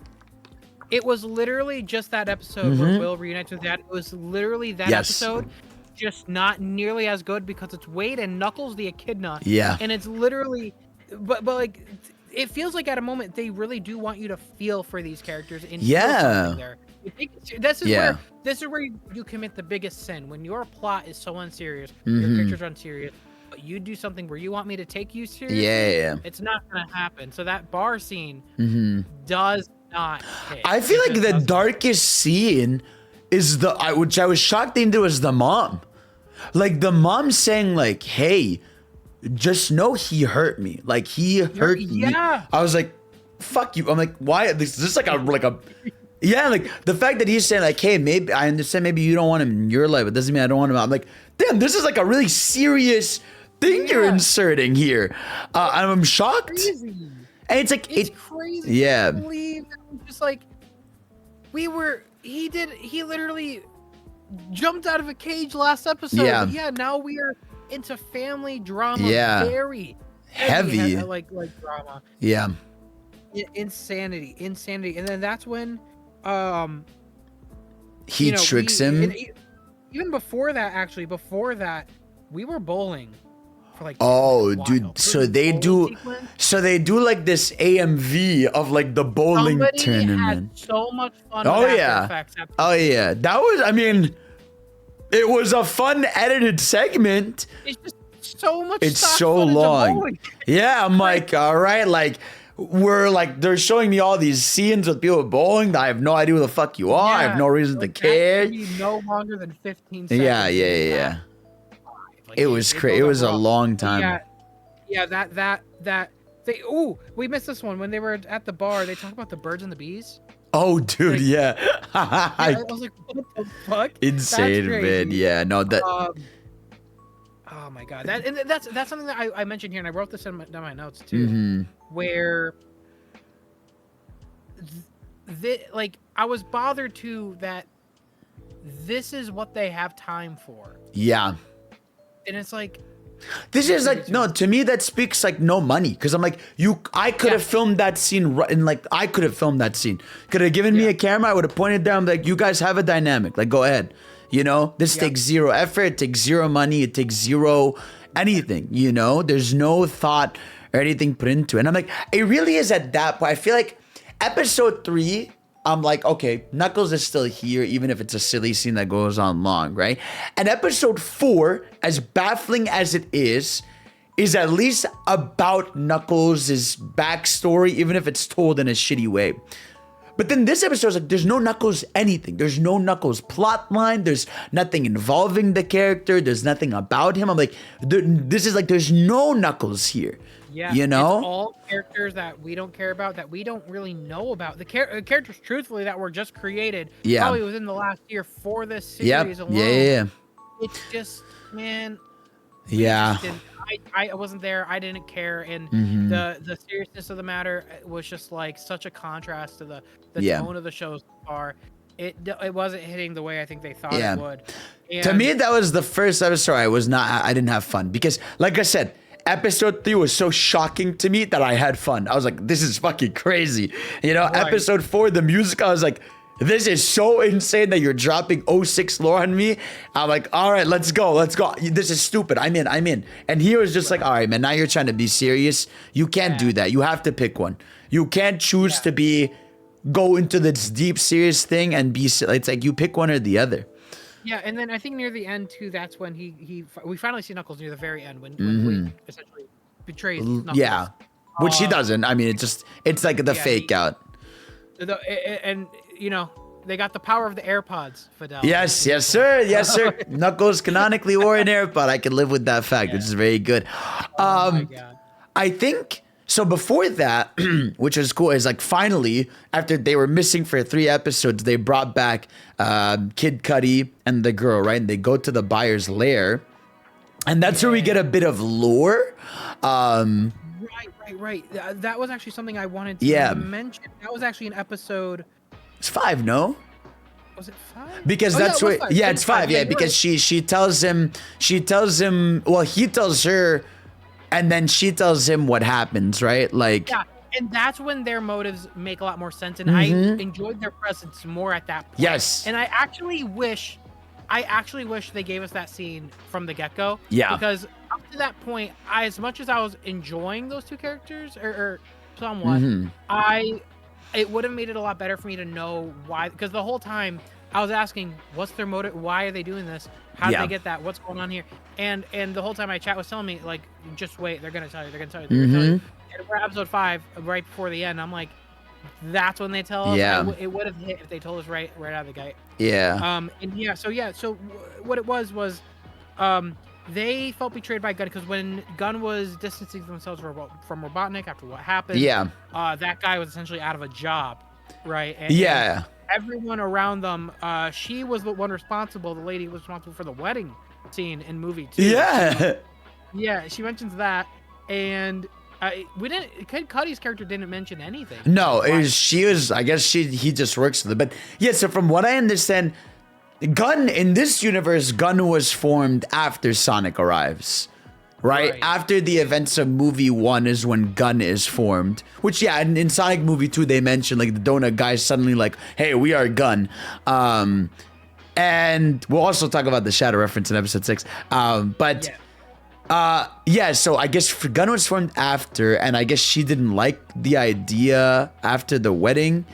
It was literally just that episode where Will reunites with Dad. It was literally that episode, just not nearly as good because it's Wade and Knuckles the Echidna. Yeah. And it's literally, but like, it feels like at a moment they really do want you to feel for these characters. And feel something there. This is where you commit the biggest sin. When your plot is so unserious, your characters are unserious, but you do something where you want me to take you seriously, it's not gonna happen. So that bar scene does not hit. I feel like the darkest scene is which I was shocked they didn't do, is the mom. Like the mom saying like, "Hey, just know he hurt me. Like he hurt me." I was like, "Fuck you." I'm like, why? This is like a yeah, like the fact that he's saying like, "Hey, maybe I understand. Maybe you don't want him in your life. It doesn't mean I don't want him." I'm like, damn, this is like a really serious thing you're inserting here. I'm shocked. Crazy. And it's like It's crazy. yeah. To believe that we just like he literally jumped out of a cage last episode. Yeah. But yeah, now we are into family drama. Yeah. Very Heavy. like drama. Yeah. Insanity. And then that's when He you know, tricks him. Even before that, we were bowling for like Oh, a while. dude. So There was they a do. bowling sequence. So they do like this AMV of like the bowling Somebody tournament. had so much fun Oh, with After yeah. Effects. Oh yeah, that was. I mean, it was a fun edited segment. It's just so much. It's stock so footage of long. bowling. Yeah, I'm like, all right, like we're like they're showing me all these scenes with people bowling. That I have no idea who the fuck you are. I have no reason to that care. should be no longer than 15 seconds. Yeah. Like, It was crazy. It goes was up a raw. long time. Yeah, that they. Ooh, we missed this one when they were at the bar. They talked about the birds and the bees. Oh, dude, Like- yeah. I was like, what the fuck? Insane, That's man. crazy. Yeah, no, that. Oh my god, that's something that I mentioned here, and I wrote this down my notes too, Mhm. where like I was bothered too that this is what they have time for, Yeah. and it's like This is like no to me that speaks like no money because I'm like I could have filmed that scene and like I could have filmed that scene. Could have given me a camera. I would have pointed down like you guys have a dynamic. Like go ahead. You know this takes zero effort. It takes zero money. It takes zero anything. You know there's no thought or anything put into it. And I'm like it really is at that point. I feel like episode 3. I'm like, okay, Knuckles is still here, even if it's a silly scene that goes on long, right? And episode 4, as baffling as it is at least about Knuckles' backstory, even if it's told in a shitty way. But then this episode is like, there's no Knuckles anything. There's no Knuckles plot line. There's nothing involving the character. There's nothing about him. I'm like, this is like, there's no Knuckles here. yeah, you know? it's all characters that we don't care about, that we don't really know about. The characters, truthfully, that were just created probably within the last year for this series alone. Yeah. It's just, man. Yeah. I wasn't there. I didn't care, and the seriousness of the matter was just like such a contrast to the tone of the show so far. It wasn't hitting the way I think they thought it would. And to me, that was the first episode I didn't have fun because, like I said, episode 3 was so shocking to me that I had fun. I was like, this is fucking crazy. You know, episode 4, the music, I was like, this is so insane that you're dropping 06 lore on me. I'm like, all right, let's go. This is stupid. I'm in. And he was just like, all right, man, now you're trying to be serious. You can't do that. You have to pick one. You can't choose to go into this deep, serious thing and be, it's like you pick one or the other. Yeah, and then I think near the end too, that's when we finally see Knuckles near the very end when he essentially betrays Knuckles. Yeah, which he doesn't. I mean, it's like the fake out. And you know, they got the power of the AirPods, Fidel. Yes, sir. Knuckles canonically wore an AirPod. I can live with that fact, which is very good. Oh my God. I think so. Before that, which was cool, is like finally after they were missing for 3 episodes, they brought back Kid Cudi and the girl, right? And they go to the buyer's lair, and that's where we get a bit of lore. Right. That was actually something I wanted to mention. That was actually an episode. It's 5, no? Was it 5? Because that's what. Yeah, it's 5. Yeah, because she tells him. Well, he tells her, and then she tells him what happens, right? Like. Yeah, and that's when their motives make a lot more sense, and I enjoyed their presence more at that point. Yes. And I actually wish they gave us that scene from the get-go. Yeah. Because up to that point, as much as I was enjoying those 2 characters, or somewhat, it would have made it a lot better for me to know why. Because the whole time I was asking, what's their motive? Why are they doing this? How did they get that? What's going on here? And the whole time my chat was telling me, like, just wait, they're gonna tell you. And we're at episode 5, right before the end. I'm like, that's when they tell us. Yeah. It would have hit if they told us right out of the gate. Yeah. So what it was they felt betrayed by Gunn because when Gunn was distancing themselves from Robotnik after what happened, that guy was essentially out of a job, right? And everyone around them, she was the one responsible. The lady was responsible for the wedding scene in movie 2. Yeah. Yeah, she mentions that, and We didn't. Kid Cudi's character didn't mention anything. No, she was. I guess he just works with it. But yeah, so from what I understand, Gun in this universe, Gun was formed after Sonic arrives. Right? After the events of movie 1 is when Gun is formed. Which, yeah, in Sonic movie 2, they mentioned, like, the donut guy suddenly like, hey, we are Gun. And we'll also talk about the Shadow reference in episode 6. Yeah, so I guess Gun was formed after, and I guess she didn't like the idea after the wedding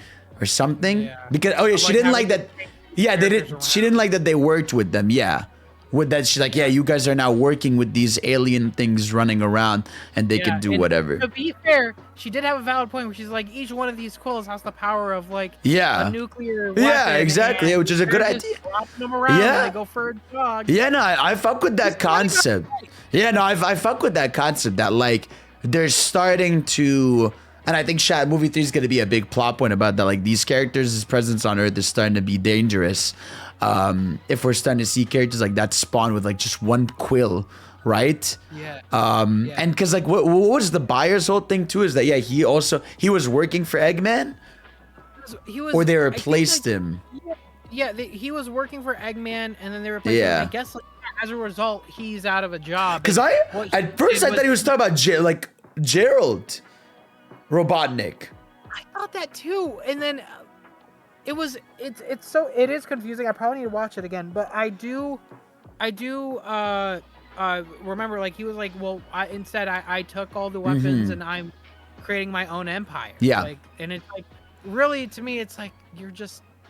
or something. Yeah. Because, she didn't like that. Yeah, she didn't like that they worked with them, yeah. With that, she's like, yeah, you guys are now working with these alien things running around, and they can do whatever. To be fair, she did have a valid point where she's like, each one of these quills has the power of like a nuclear weapon. Yeah, exactly, which is a good idea. Dropping them around and they go for a jog. Yeah, no, I fuck with that concept. Yeah, no, I fuck with that concept that like they're starting to. And I think movie 3 is going to be a big plot point about that. Like these characters' presence on Earth is starting to be dangerous. If we're starting to see characters like that spawn with like just one quill, right? Yeah. And because like what was the Buyer's whole thing too is that he was working for Eggman, or they replaced him. Yeah, he was working for Eggman, and then they replaced him. I guess like, as a result, he's out of a job. Because at first I thought he was talking about Gerald Robotnik. I thought that too, and then it is confusing. I probably need to watch it again, but I do remember like he was like, well, I took all the weapons and I'm creating my own empire. Yeah. Like, and it's like really to me, it's like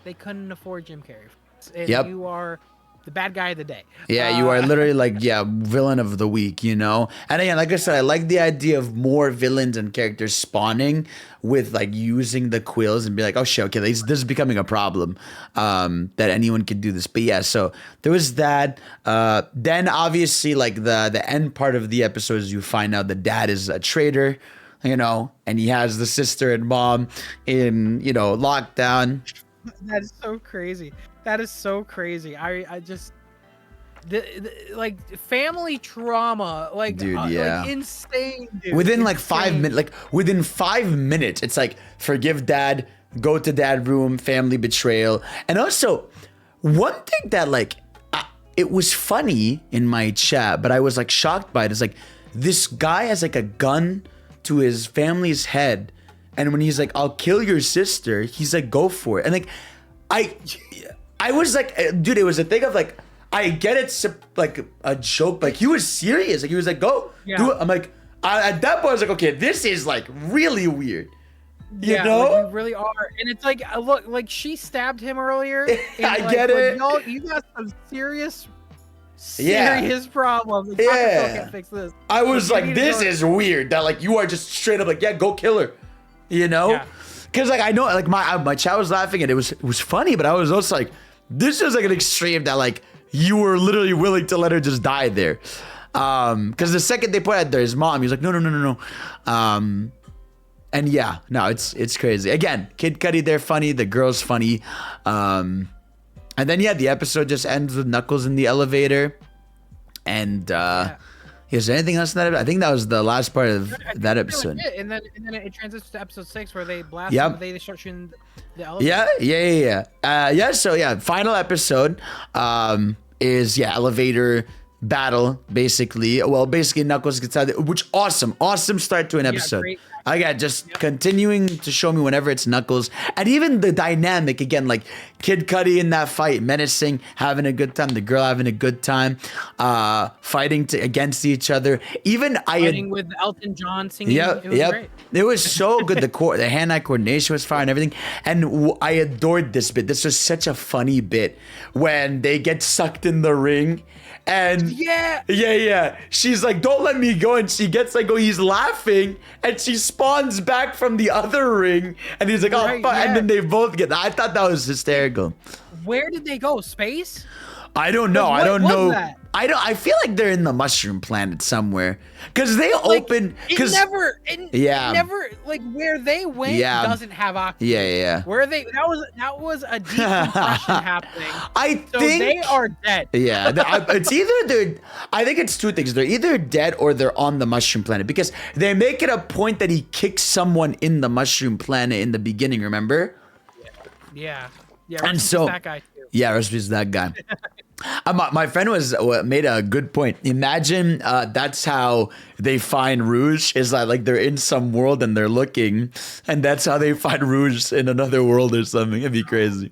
they couldn't afford Jim Carrey. And you are the bad guy of the day. Yeah, you are literally like, villain of the week, you know? And again, like I said, I like the idea of more villains and characters spawning with like using the quills and be like, oh shit, okay, this is becoming a problem, that anyone can do this. But yeah, so there was that. Then obviously like the end part of the episode is you find out the dad is a traitor, you know, and he has the sister and mom in, lockdown. That is so crazy. That is so crazy. I just like family trauma, like dude, like insane. Dude. Within like 5 minutes, within 5 minutes, it's like forgive dad, go to dad room, family betrayal, and also one thing that like it was funny in my chat, but I was like shocked by it. Is like this guy has like a gun to his family's head, and when he's like, "I'll kill your sister," he's like, "Go for it," and like I was like, dude, it was a thing of like, I get it's like a joke, but like, he was serious. Like he was like, go do it. I'm like, at that point, I was like, okay, this is like really weird. You know? Like, you really are. And it's like, look, like she stabbed him earlier. And I like, get it. Y'all, you got some serious problems. Like, can't fix this. I was like, this is weird. That like, you are just straight up like, go kill her. You know? Yeah. Cause like, I know like my chat was laughing and it was funny, but I was also like, this is like an extreme that like you were literally willing to let her just die there. Because the second they put out there his mom, he's like, no. And yeah, no, it's crazy. Again, Kid Cudi, they're funny. The girl's funny. And then the episode just ends with Knuckles in the elevator. And is there anything else in that? I think that was the last part of that episode. And then it transitions to episode 6 where they blast him, they start shooting the elevator. So final episode is elevator battle basically. Well, basically Knuckles gets out, which awesome start to an episode. Continuing to show me whenever it's Knuckles, and even the dynamic again, like Kid Cudi in that fight, menacing, having a good time, the girl having a good time, fighting against each other. Even fighting with Elton John singing. It was great. It was so good. The hand-eye coordination was fire and everything, and I adored this bit. This was such a funny bit when they get sucked in the ring. And she's like, don't let me go. And she gets like, he's laughing. And she spawns back from the other ring. And he's like, fuck. And then they both get, I thought that was hysterical. Where did they go? Space? I don't know. I don't know. I feel like they're in the Mushroom Planet somewhere because they open. Because never like where they went doesn't have oxygen. Yeah. Where that was a decompression happening. I think they are dead. Yeah, it's either I think it's two things. They're either dead or they're on the Mushroom Planet because they make it a point that he kicks someone in the Mushroom Planet in the beginning. Remember? Yeah. And so that guy too. Yeah, recipes that guy. My friend made a good point. Imagine that's how they find Rouge is like they're in some world and they're looking, and that's how they find Rouge in another world or something. It'd be crazy.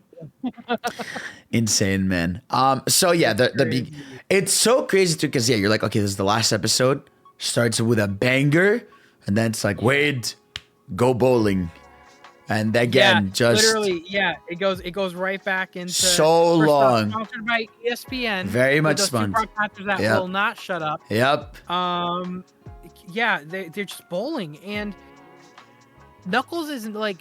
Insane, man. So yeah, it's so crazy too because you're like, okay, this is the last episode. Starts with a banger, and then it's like, Wade, go bowling. And again, just literally, it goes right back into so long. Sponsored by ESPN. Very much sponsored. That will not shut up. Yep. They're just bowling, and Knuckles isn't like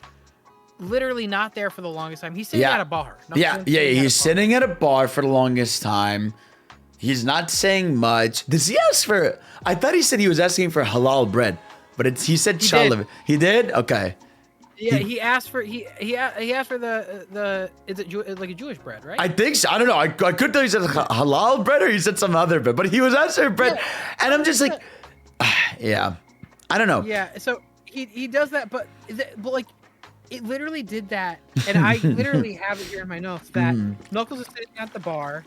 literally not there for the longest time. He's sitting at a bar. He's sitting at a bar for the longest time. He's not saying much. Does he ask for? I thought he said he was asking for halal bread, but he said challah. He did? Okay. Yeah, he asked for the is it like a Jewish bread, right? I think so. I don't know. I couldn't tell he said halal bread or he said some other bread, but he was asking bread, and I'm just like, yeah, I don't know. Yeah, so he does that, but like it literally did that, and I literally have it here in my notes that Knuckles is sitting at the bar,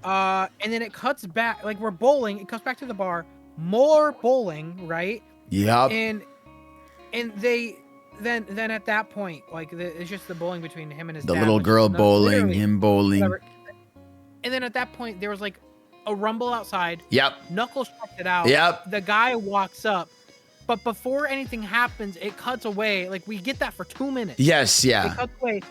and then it cuts back like we're bowling. It cuts back to the bar, more bowling, right? Yep. And they. Then at that point, like it's just the bowling between him and his the dad, little girl bowling, him bowling, whatever. And then at that point, there was like a rumble outside. Yep. Knuckles checked it out. Yep. The guy walks up, but before anything happens, it cuts away. Like we get that for 2 minutes. Yes. Yeah. It cuts away,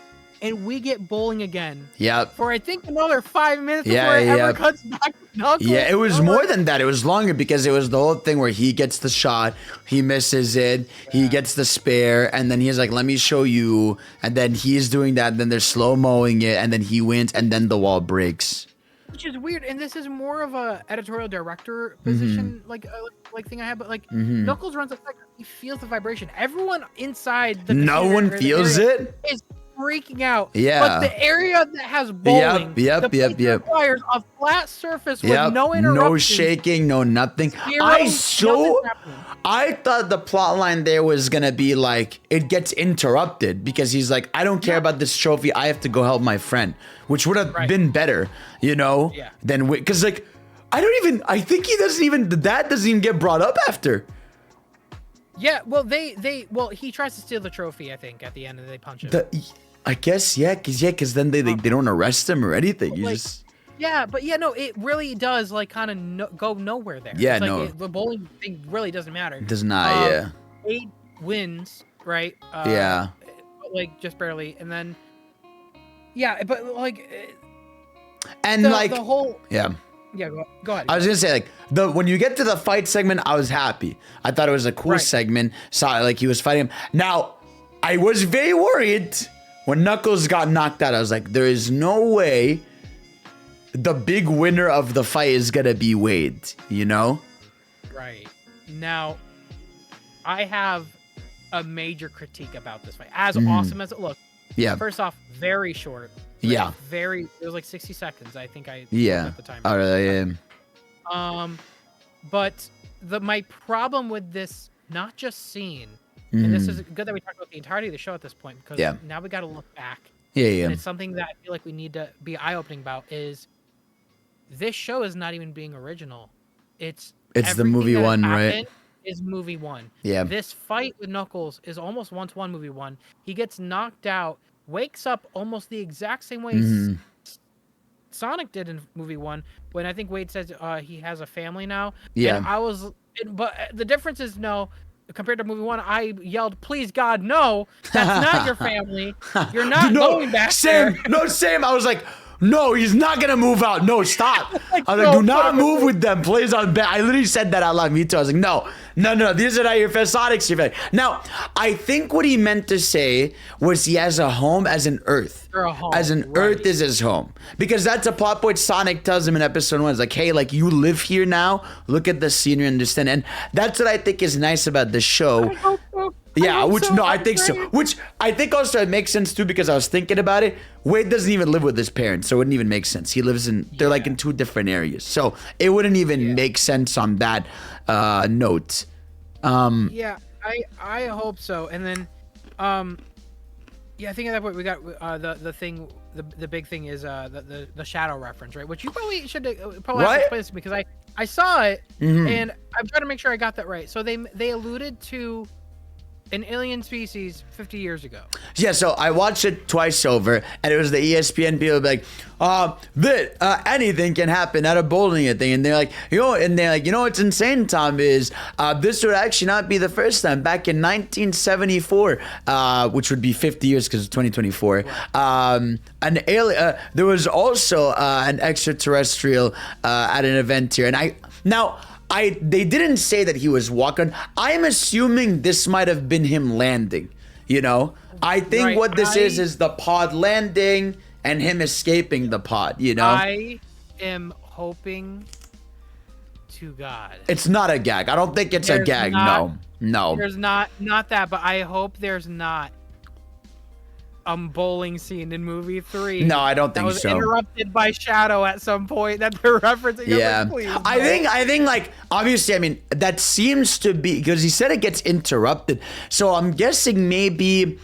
and we get bowling again. Yep. For I think another 5 minutes before it ever cuts back to Knuckles. Yeah, it was more than that. It was longer because it was the whole thing where he gets the shot, he misses it, he gets the spare, and then he's like, let me show you. And then he's doing that, and then they're slow-moing it, and then he wins, and then the wall breaks. Which is weird, and this is more of a editorial director position, like thing I have. But like Knuckles runs a sector, he feels the vibration. Everyone inside the feels it. Is freaking out. Yeah. But the area that has bowling, requires a flat surface with no interruption, no shaking, no nothing. I thought the plot line there was gonna be like it gets interrupted because he's like, I don't care about this trophy. I have to go help my friend, which would have been better, than because like I think he doesn't even the dad doesn't even get brought up after. Yeah, well, he tries to steal the trophy, I think, at the end, and they punch him. I guess, because then they don't arrest him or anything. It really does, like, kind of go nowhere there. Yeah, the bowling thing really doesn't matter. It does not, Wade wins, right? Like, just barely, and then, but, like... And, the whole... Yeah. Yeah, go ahead. I was gonna say when you get to the fight segment, I was happy. I thought it was a cool segment. Saw like he was fighting him. Now, I was very worried when Knuckles got knocked out. I was like, there is no way the big winner of the fight is gonna be Wade. Right. Now, I have a major critique about this fight. As awesome as it looked. Yeah. First off, very short. Yeah. It was like 60 seconds, I think at the time. Oh, yeah. But my problem with this, not just scene, and this is good that we talked about the entirety of the show at this point, because now we got to look back. Yeah. And it's something that I feel like we need to be eye-opening about is this show is not even being original. It's the movie one, right? Is movie one. Yeah. This fight with Knuckles is almost one-to-one movie one. He gets knocked out, wakes up almost the exact same way Sonic did in movie one, when I think Wade says he has a family now. Yeah. And but the difference is compared to movie one, I yelled, "Please God, no! That's not your family. You're not going back there." No, same. I was like, no, he's not gonna move out. No, stop. Like, I was no, like, do not no. move with them. Plays on bed. I literally said that out loud. Me too. I was like, no. These are not your friends. Sonic's your friend. Now, I think what he meant to say was he has a home as an Earth. Or a home, As an right. Earth is his home. Because that's a plot point Sonic tells him in episode 1. It's like, hey, like you live here now. Look at the scenery, understand. And that's what I think is nice about the show. I hope so. Yeah, hope which so. no, I I'm think so. praying. Which I think also it makes sense too because I was thinking about it. Wade doesn't even live with his parents, so it wouldn't even make sense. He lives in they're like in 2 different areas, so it wouldn't even make sense on that note. Yeah, I hope so. And then, yeah, I think at that point we got the thing. The big thing is the shadow reference, right? Which you probably should probably have to explain this to me because I saw it and I'm trying to make sure I got that right. So they alluded to an alien species 50 years ago. Yeah, so I watched it twice over, and it was the ESPN people be like, anything can happen at a bowling thing, and they're like, what's insane, Tom, is this would actually not be the first time. Back in 1974, which would be 50 years because it's 2024, an alien. There was also an extraterrestrial at an event here, and they didn't say that he was walking. I'm assuming this might have been him landing. You know, I think Right, what this is the pod landing and him escaping the pod. You know, I am hoping to God. it's not a gag. I don't think it's a There's gag. not- No. There's not that, but I hope there's not a bowling scene in movie 3. No, I don't that think was so. interrupted by Shadow at some point that they're referencing. I'm Yeah, like, please, I no. think like obviously, I mean that seems to be because he said it gets interrupted, so I'm guessing maybe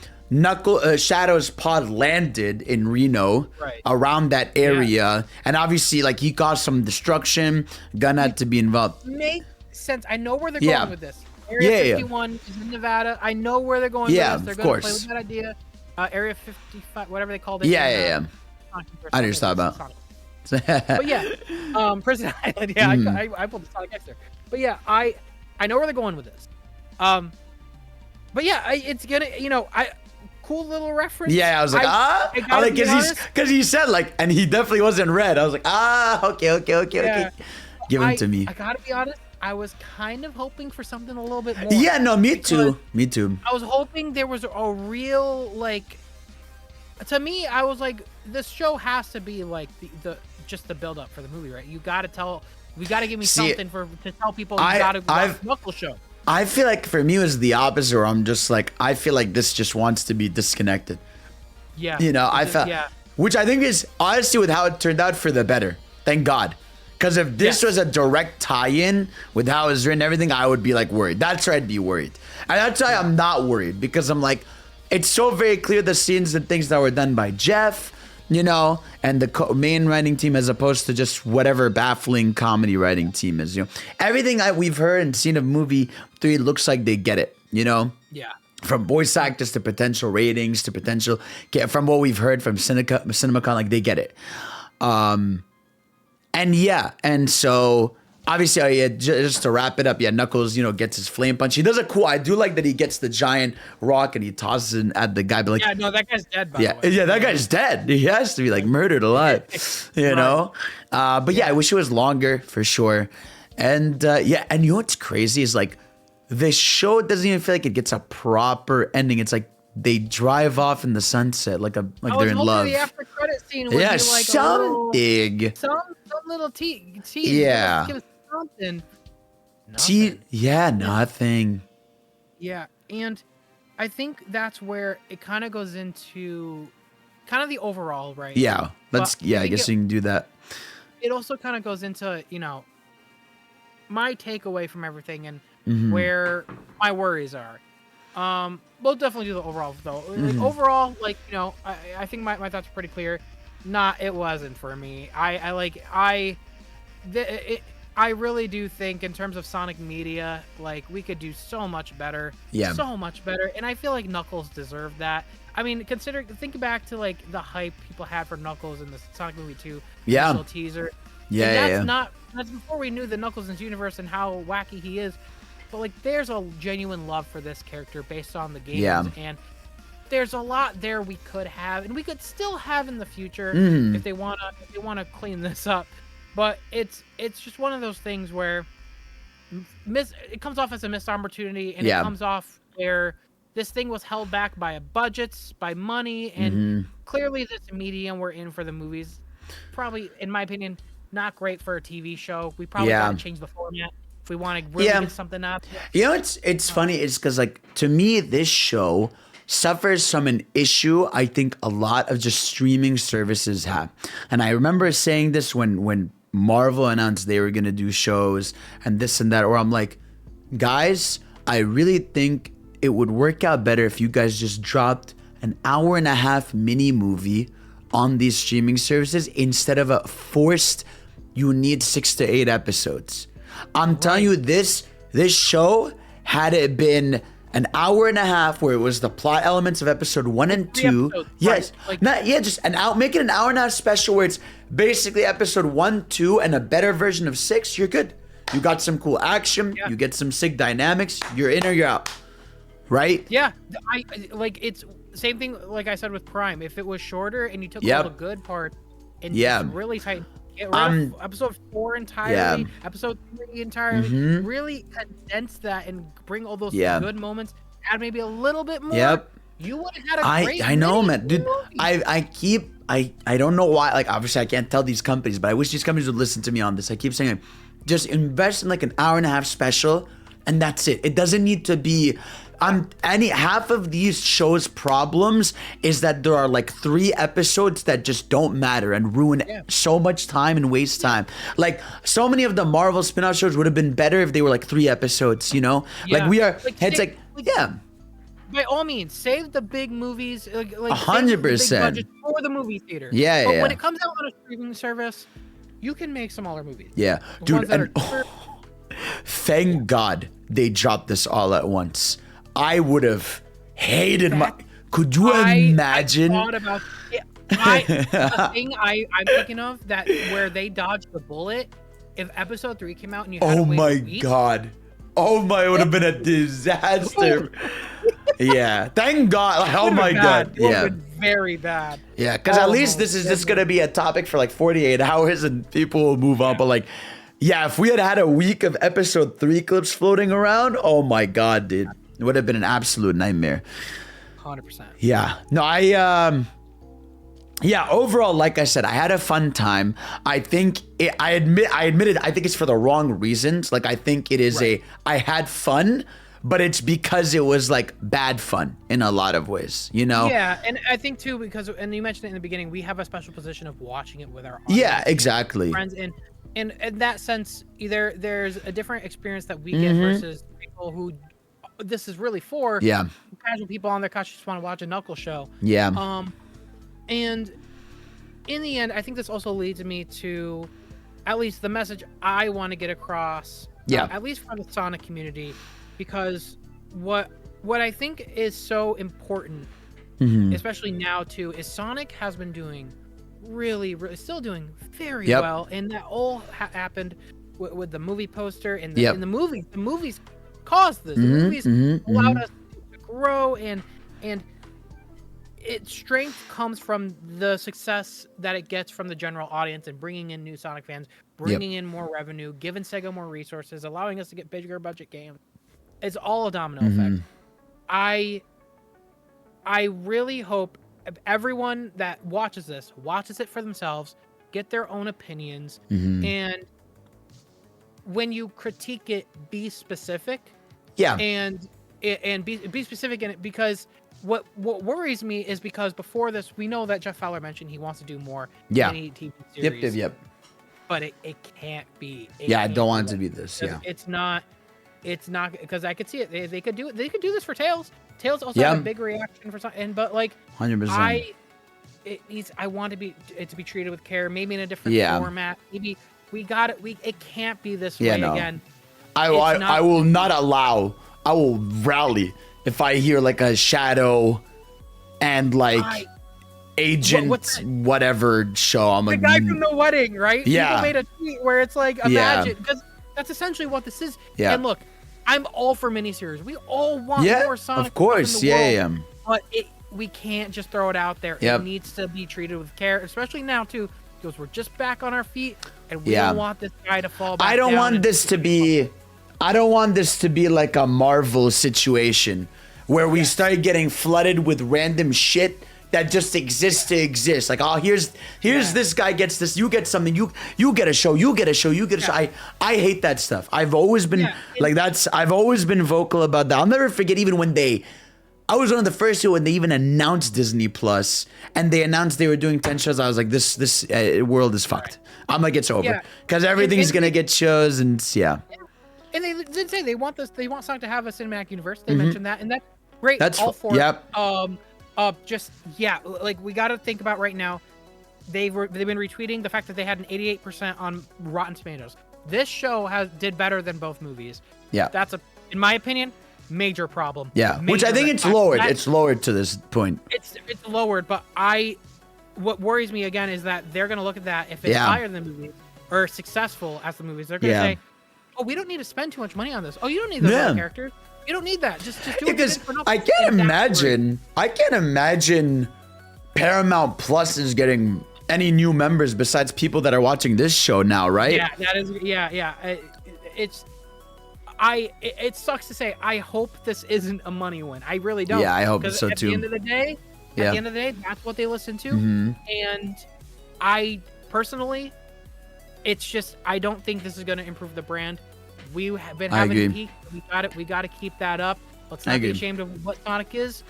Shadow's pod landed in Reno, Right. around that area, and obviously like he caused some destruction. Gun had to be involved. Makes sense. I know where they're Yeah. going with this. Area Yeah. 51 is in Nevada. I know where they're going Yeah, with this. of They're going to play course. with that idea. Area 55, whatever they called it. Yeah, in, yeah. Sonic or I know what you're something. talking about. But yeah, Prison Island. Yeah, I pulled the Sonic X there. But yeah, I know where they're going with this. But yeah, it's gonna, cool little reference. Yeah, I was like, I gotta be honest, because he said like, and he definitely wasn't red. I was like, okay. Yeah. Give him to me. I gotta be honest. I was kind of hoping for something a little bit more. Yeah, no, me because too. Me too. I was hoping there was a real like. To me, I was like, this show has to be like the just the build up for the movie, right? We got to give me something to tell people you got to watch Knuckles show. I feel like for me it was the opposite. Where I'm just like, I feel like this just wants to be disconnected. Yeah. I felt, which I think is honestly with how it turned out for the better. Thank God. Because if this was a direct tie-in with how it's written and everything, I would be like worried. That's where I'd be worried. And that's why I'm not worried, because I'm like, it's so very clear the scenes and things that were done by Jeff, and the main writing team as opposed to just whatever baffling comedy writing team is, Everything we've heard and seen of movie 3 looks like they get it, Yeah. From voice actors to potential ratings to potential, from what we've heard from CinemaCon, like they get it. And so obviously, just to wrap it up, Knuckles, gets his flame punch. He does a cool. I do like that he gets the giant rock and he tosses it at the guy. But like, Yeah, no, that guy's dead. By the way. yeah, that guy's dead. He has to be like murdered alive, know. But yeah, I wish it was longer for sure. And and what's crazy is like, the show doesn't even feel like it gets a proper ending. It's like they drive off in the sunset, like they're in love. The after credit scene would be like something. Some little tea. Yeah. Give us something. Nothing. Yeah, and I think that's where it kind of goes into kind of the overall, right? Yeah, I guess you can do that. It also kind of goes into, my takeaway from everything and where my worries are. We'll definitely do the overall though. Like, overall, I think my thoughts are pretty clear. It wasn't for me. I really do think in terms of Sonic media, like we could do so much better. Yeah. So much better. And I feel like Knuckles deserved that. I mean, think back to like the hype people had for Knuckles in the Sonic movie 2 initial teaser. That's before we knew the Knuckles in this universe and how wacky he is. But like there's a genuine love for this character based on the games and there's a lot there we could have, and we could still have in the future Mm. if they wanna clean this up. But it's just one of those things where it comes off as a missed opportunity, and Yeah. it comes off where this thing was held back by budgets, by money, and Mhm. clearly this medium we're in for the movies, probably, in my opinion, not great for a TV show. We probably Yeah. gotta change the format if we want to really Yeah. get something out of it. You know, it's funny. It's because, like, to me, this show suffers from an issue I think a lot of just streaming services have. And I remember saying this when Marvel announced they were gonna do shows and this and that, where I'm like, guys, I really think it would work out better if you guys just dropped an hour and a half mini movie on these streaming services instead of a forced, you need 6 to 8 episodes. I'm telling you, this show, had it been an hour and a half where it was the plot elements of episode 1 and 2, episodes, yes, right, like- not yeah, just make it an hour and a half special where it's basically episode 1, 2, and a better version of 6. You're good. You got some cool action. Yeah. You get some sick dynamics. You're in or you're out, right? Yeah, like it's same thing like I said with Prime. If it was shorter and you took Yep. all the good parts and Yeah. just really tight, get rid of episode 4 entirely, episode 3 entirely, really condense that and bring all those Yeah. good moments. Add maybe a little bit more. Yep. You would have had a great. I know, mini man, dude. movie. I don't know why. Like, obviously, I can't tell these companies, but I wish these companies would listen to me on this. I keep saying, just invest in like an hour and a half special, and that's it. It doesn't need to be. Half of these shows' problems is that there are like 3 episodes that just don't matter and ruin so much time and waste time. Like, so many of the Marvel spin-off shows would have been better if they were like 3 episodes. You know, Yeah. like we are. Like, It's say- like yeah. By all means, save the big movies, like save the big 100%. budget for the movie theater. Yeah, But yeah. when it comes out on a streaming service, you can make smaller movies. Yeah, The dude, ones that and are- thank God they dropped this all at once. I would have hated my. Could you imagine? I thought about the thing I'm thinking of that where they dodged the bullet. If episode 3 came out and you had to Oh wait my a week, God! Oh my! It would have been a disaster. Yeah, thank God. Like, oh would've my been God! bad. It would've Yeah, been very bad. yeah. Because at Oh least my this is just goodness. gonna be a topic for like 48 hours, and people will move on. But like, yeah, if we had had a week of episode 3 clips floating around, oh my God, dude, it would have been an absolute nightmare. 100%. Yeah. No, yeah, overall, like I said, I had a fun time. I think I admitted I think it's for the wrong reasons. Like, I think it is I had fun, but it's because it was like bad fun in a lot of ways, you know? Yeah, and I think too because and you mentioned it in the beginning, we have a special position of watching it with our Yeah, audience, exactly. friends, and in that sense, either there's a different experience that we get versus people who this is really for. Yeah. Casual people on their couch just want to watch a knuckle show. Yeah. And in the end, I think this also leads me to at least the message I want to get across. Yeah. At least for the Sonic community, because what I think is so important, especially now too, is Sonic has been doing really still doing very well, and that all happened with the movie poster and the, in the movies. The movies caused this. The movies allowed us to grow, and its strength comes from the success that it gets from the general audience and bringing in new Sonic fans, bringing in more revenue, giving Sega more resources, allowing us to get bigger budget games. It's all a domino effect. I really hope everyone that watches this watches it for themselves, get their own opinions, and when you critique it, be specific. Yeah. And be specific in it, because what worries me is because before this, we know that Jeff Fowler mentioned he wants to do more mini TV series. Yep. But it can't be. I don't want it to be this. Yeah. It's not because I could see it. They could do it. They could do this for Tails. Tails also had a big reaction for something, but like 100%. I want it to be treated with care, maybe in a different format. Maybe we got it. It can't be this way again. I will not allow. I will rally if I hear like a Shadow and like Agent whatever show. I'm like, the guy from The Wedding, right? Yeah. People made a tweet where it's like, imagine, because that's essentially what this is. Yeah. And look, I'm all for miniseries. We all want more Sonic. of course. in the world, Yeah. But we can't just throw it out there. Yep. It needs to be treated with care, especially now too, because we're just back on our feet, and we Yeah. don't want this guy to fall back. I don't down want and- this to be. I don't want this to be like a Marvel situation where we start getting flooded with random shit that just exists to exist. Like, oh, here's this guy gets this, you get something, you get a show, you get a show, you get a show. I hate that stuff. I've always been I've always been vocal about that. I'll never forget even when I was one of the first who, when they even announced Disney Plus and they announced they were doing 10 shows, I was like, this world is fucked. I'm like, it's over. Because everything's going to get shows and yeah. And they did say they want Sonic to have a cinematic universe. They mentioned that, and that's great. That's all for yep. like we got to think about right now. They've been retweeting the fact that they had an 88% on Rotten Tomatoes. This show did better than both movies. Yeah. That's in my opinion, major problem. Yeah, which I think it's lowered. It's lowered to this point. It's lowered, but what worries me again is that they're gonna look at that if it's higher than the movies or successful as the movies. They're gonna say, "Oh, we don't need to spend too much money on this. Oh, you don't need those other characters. You don't need that. Just do it because for nothing." I can't imagine Paramount Plus is getting any new members besides people that are watching this show now, right? Yeah, that is. Yeah. It sucks to say. I hope this isn't a money win. I really don't. Yeah, I hope so at too. At the end of the day, that's what they listen to. Mm-hmm. And I personally, it's just I don't think this is going to improve the brand. We have been having a peak. We got to keep that up. Let's not be ashamed of what Sonic is.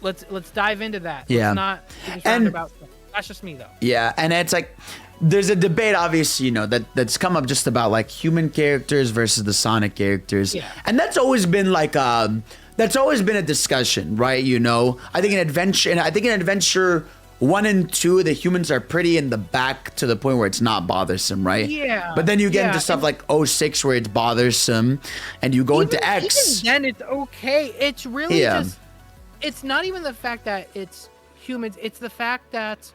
Let's dive into that. Yeah. Let's not be concerned about stuff. That's just me though. Yeah, and it's like there's a debate, obviously, that's come up just about like human characters versus the Sonic characters, and that's always been like that's always been a discussion, right? I think in Adventure 1 and 2, the humans are pretty in the back to the point where it's not bothersome, right? Yeah. But then you get into stuff like 06 where it's bothersome, and you go into X. Even then, it's okay. It's really just. It's not even the fact that it's humans. It's the fact that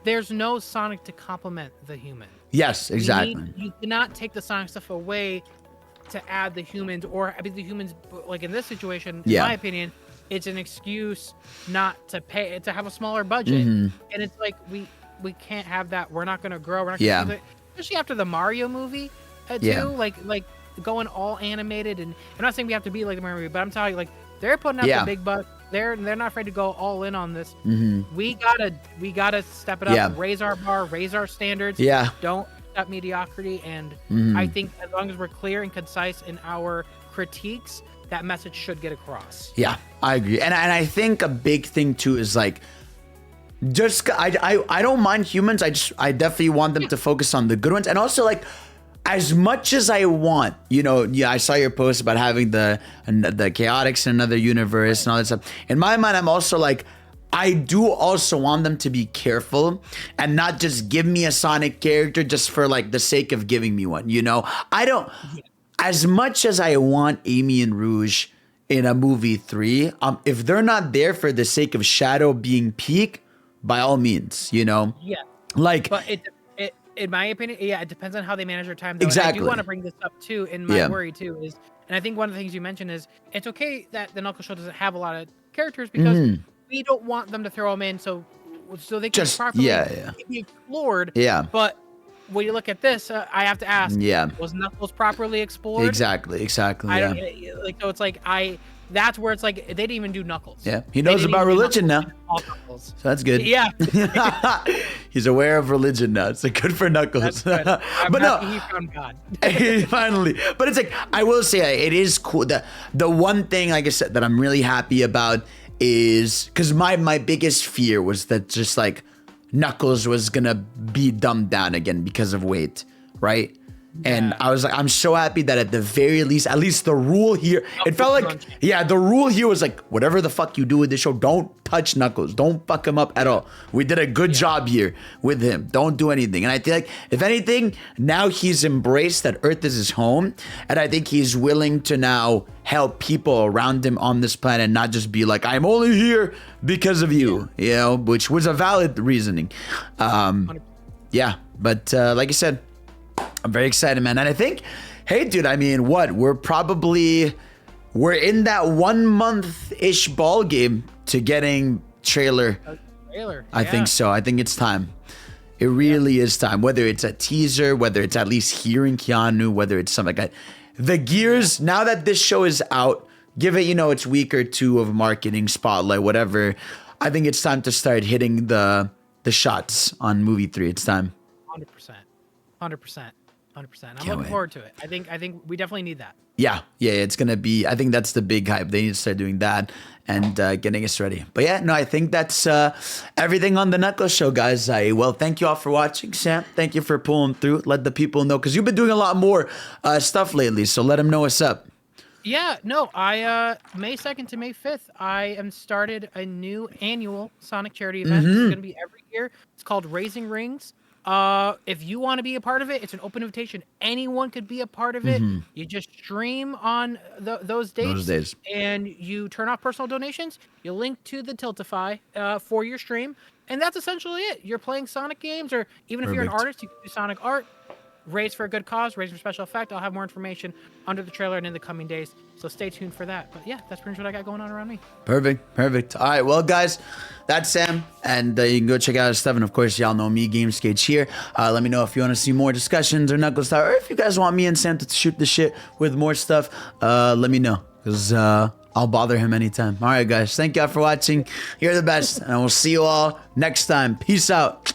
there's no Sonic to complement the human. Yes, exactly. You cannot take the Sonic stuff away to add the humans, or I mean the humans. Like in this situation, in my opinion, it's an excuse not to to have a smaller budget, and it's like we can't have that. We're not going to grow. We're not going to do that, especially after the Mario movie, too. Like going all animated, and I'm not saying we have to be like the Mario movie, but I'm telling you, like they're putting out the big bucks. They're not afraid to go all in on this. We gotta step it up, raise our bar, raise our standards. Yeah. Don't accept mediocrity, and I think as long as we're clear and concise in our critiques, that message should get across. Yeah, I agree, and I think a big thing too is like, just I don't mind humans. I definitely want them to focus on the good ones, and also like, as much as I want, I saw your post about having the chaotix in another universe and all that stuff. In my mind, I'm also like, I do also want them to be careful and not just give me a Sonic character just for like the sake of giving me one. I don't. As much as I want Amy and Rouge in a movie 3, if they're not there for the sake of Shadow being peak, by all means, Yeah. Like, but in my opinion, it depends on how they manage their time. Though. Exactly. And I do want to bring this up too. In my worry too is, and I think one of the things you mentioned is it's okay that the Knuckles show doesn't have a lot of characters because we don't want them to throw them in so they can properly be explored. Yeah. But when you look at this, I have to ask. Yeah. Was Knuckles properly explored? Exactly. I don't like. So it's like That's where it's like they didn't even do Knuckles. Yeah, he knows about religion now. So that's good. Yeah. He's aware of religion now. It's like good for Knuckles. But no, he found God. Finally. But it's like, I will say it is cool. The one thing, like I said, that I'm really happy about is because my biggest fear was that just like Knuckles was gonna be dumbed down again because of weight, right? And I was like, I'm so happy that at the very least, at least the rule here, it felt like, the rule here was like, whatever the fuck you do with this show, don't touch Knuckles. Don't fuck him up at all. We did a good job here with him. Don't do anything. And I feel like, if anything, now he's embraced that Earth is his home. And I think he's willing to now help people around him on this planet, not just be like, I'm only here because of you, which was a valid reasoning. But like I said, I'm very excited, man. And I think, hey, dude, I mean, we're in that 1 month-ish ball game to getting trailer. Trailer. I think so. I think it's time. It really is time. Whether it's a teaser, whether it's at least hearing Keanu, whether it's something like that. The gears, now that this show is out, give it, its week or two of marketing, spotlight, whatever. I think it's time to start hitting the shots on movie 3. It's time. 100%. 100%. 100%. I'm Can't looking wait. forward to it. I think we definitely need that. Yeah, it's going to be, I think that's the big hype. They need to start doing that and getting us ready. But yeah, no, I think that's everything on the Knuckles Show, guys. Well, thank you all for watching. Sam, thank you for pulling through. Let the people know, because you've been doing a lot more stuff lately, so let them know what's up. Yeah, no, I May 2nd to May 5th, I am started a new annual Sonic charity event. It's going to be every year. It's called Raising Rings. If you want to be a part of it, it's an open invitation. Anyone could be a part of it. You just stream on those days. And you turn off personal donations. You link to the Tiltify for your stream. And that's essentially it. You're playing Sonic games, or even if you're an artist, you can do Sonic art. Raise for a good cause, raise for special effect. I'll have more information under the trailer and in the coming days, so stay tuned for that. But yeah, that's pretty much what I got going on around me. Perfect. All right, well, guys, that's Sam, and you can go check out his stuff. And of course, y'all know me, GameScage here. Let me know if you want to see more discussions or Knuckles Tower, or if you guys want me and Sam to shoot the shit with more stuff. Let me know, because I'll bother him anytime. All right, guys, thank y'all for watching. You're the best, and we'll see you all next time. Peace out.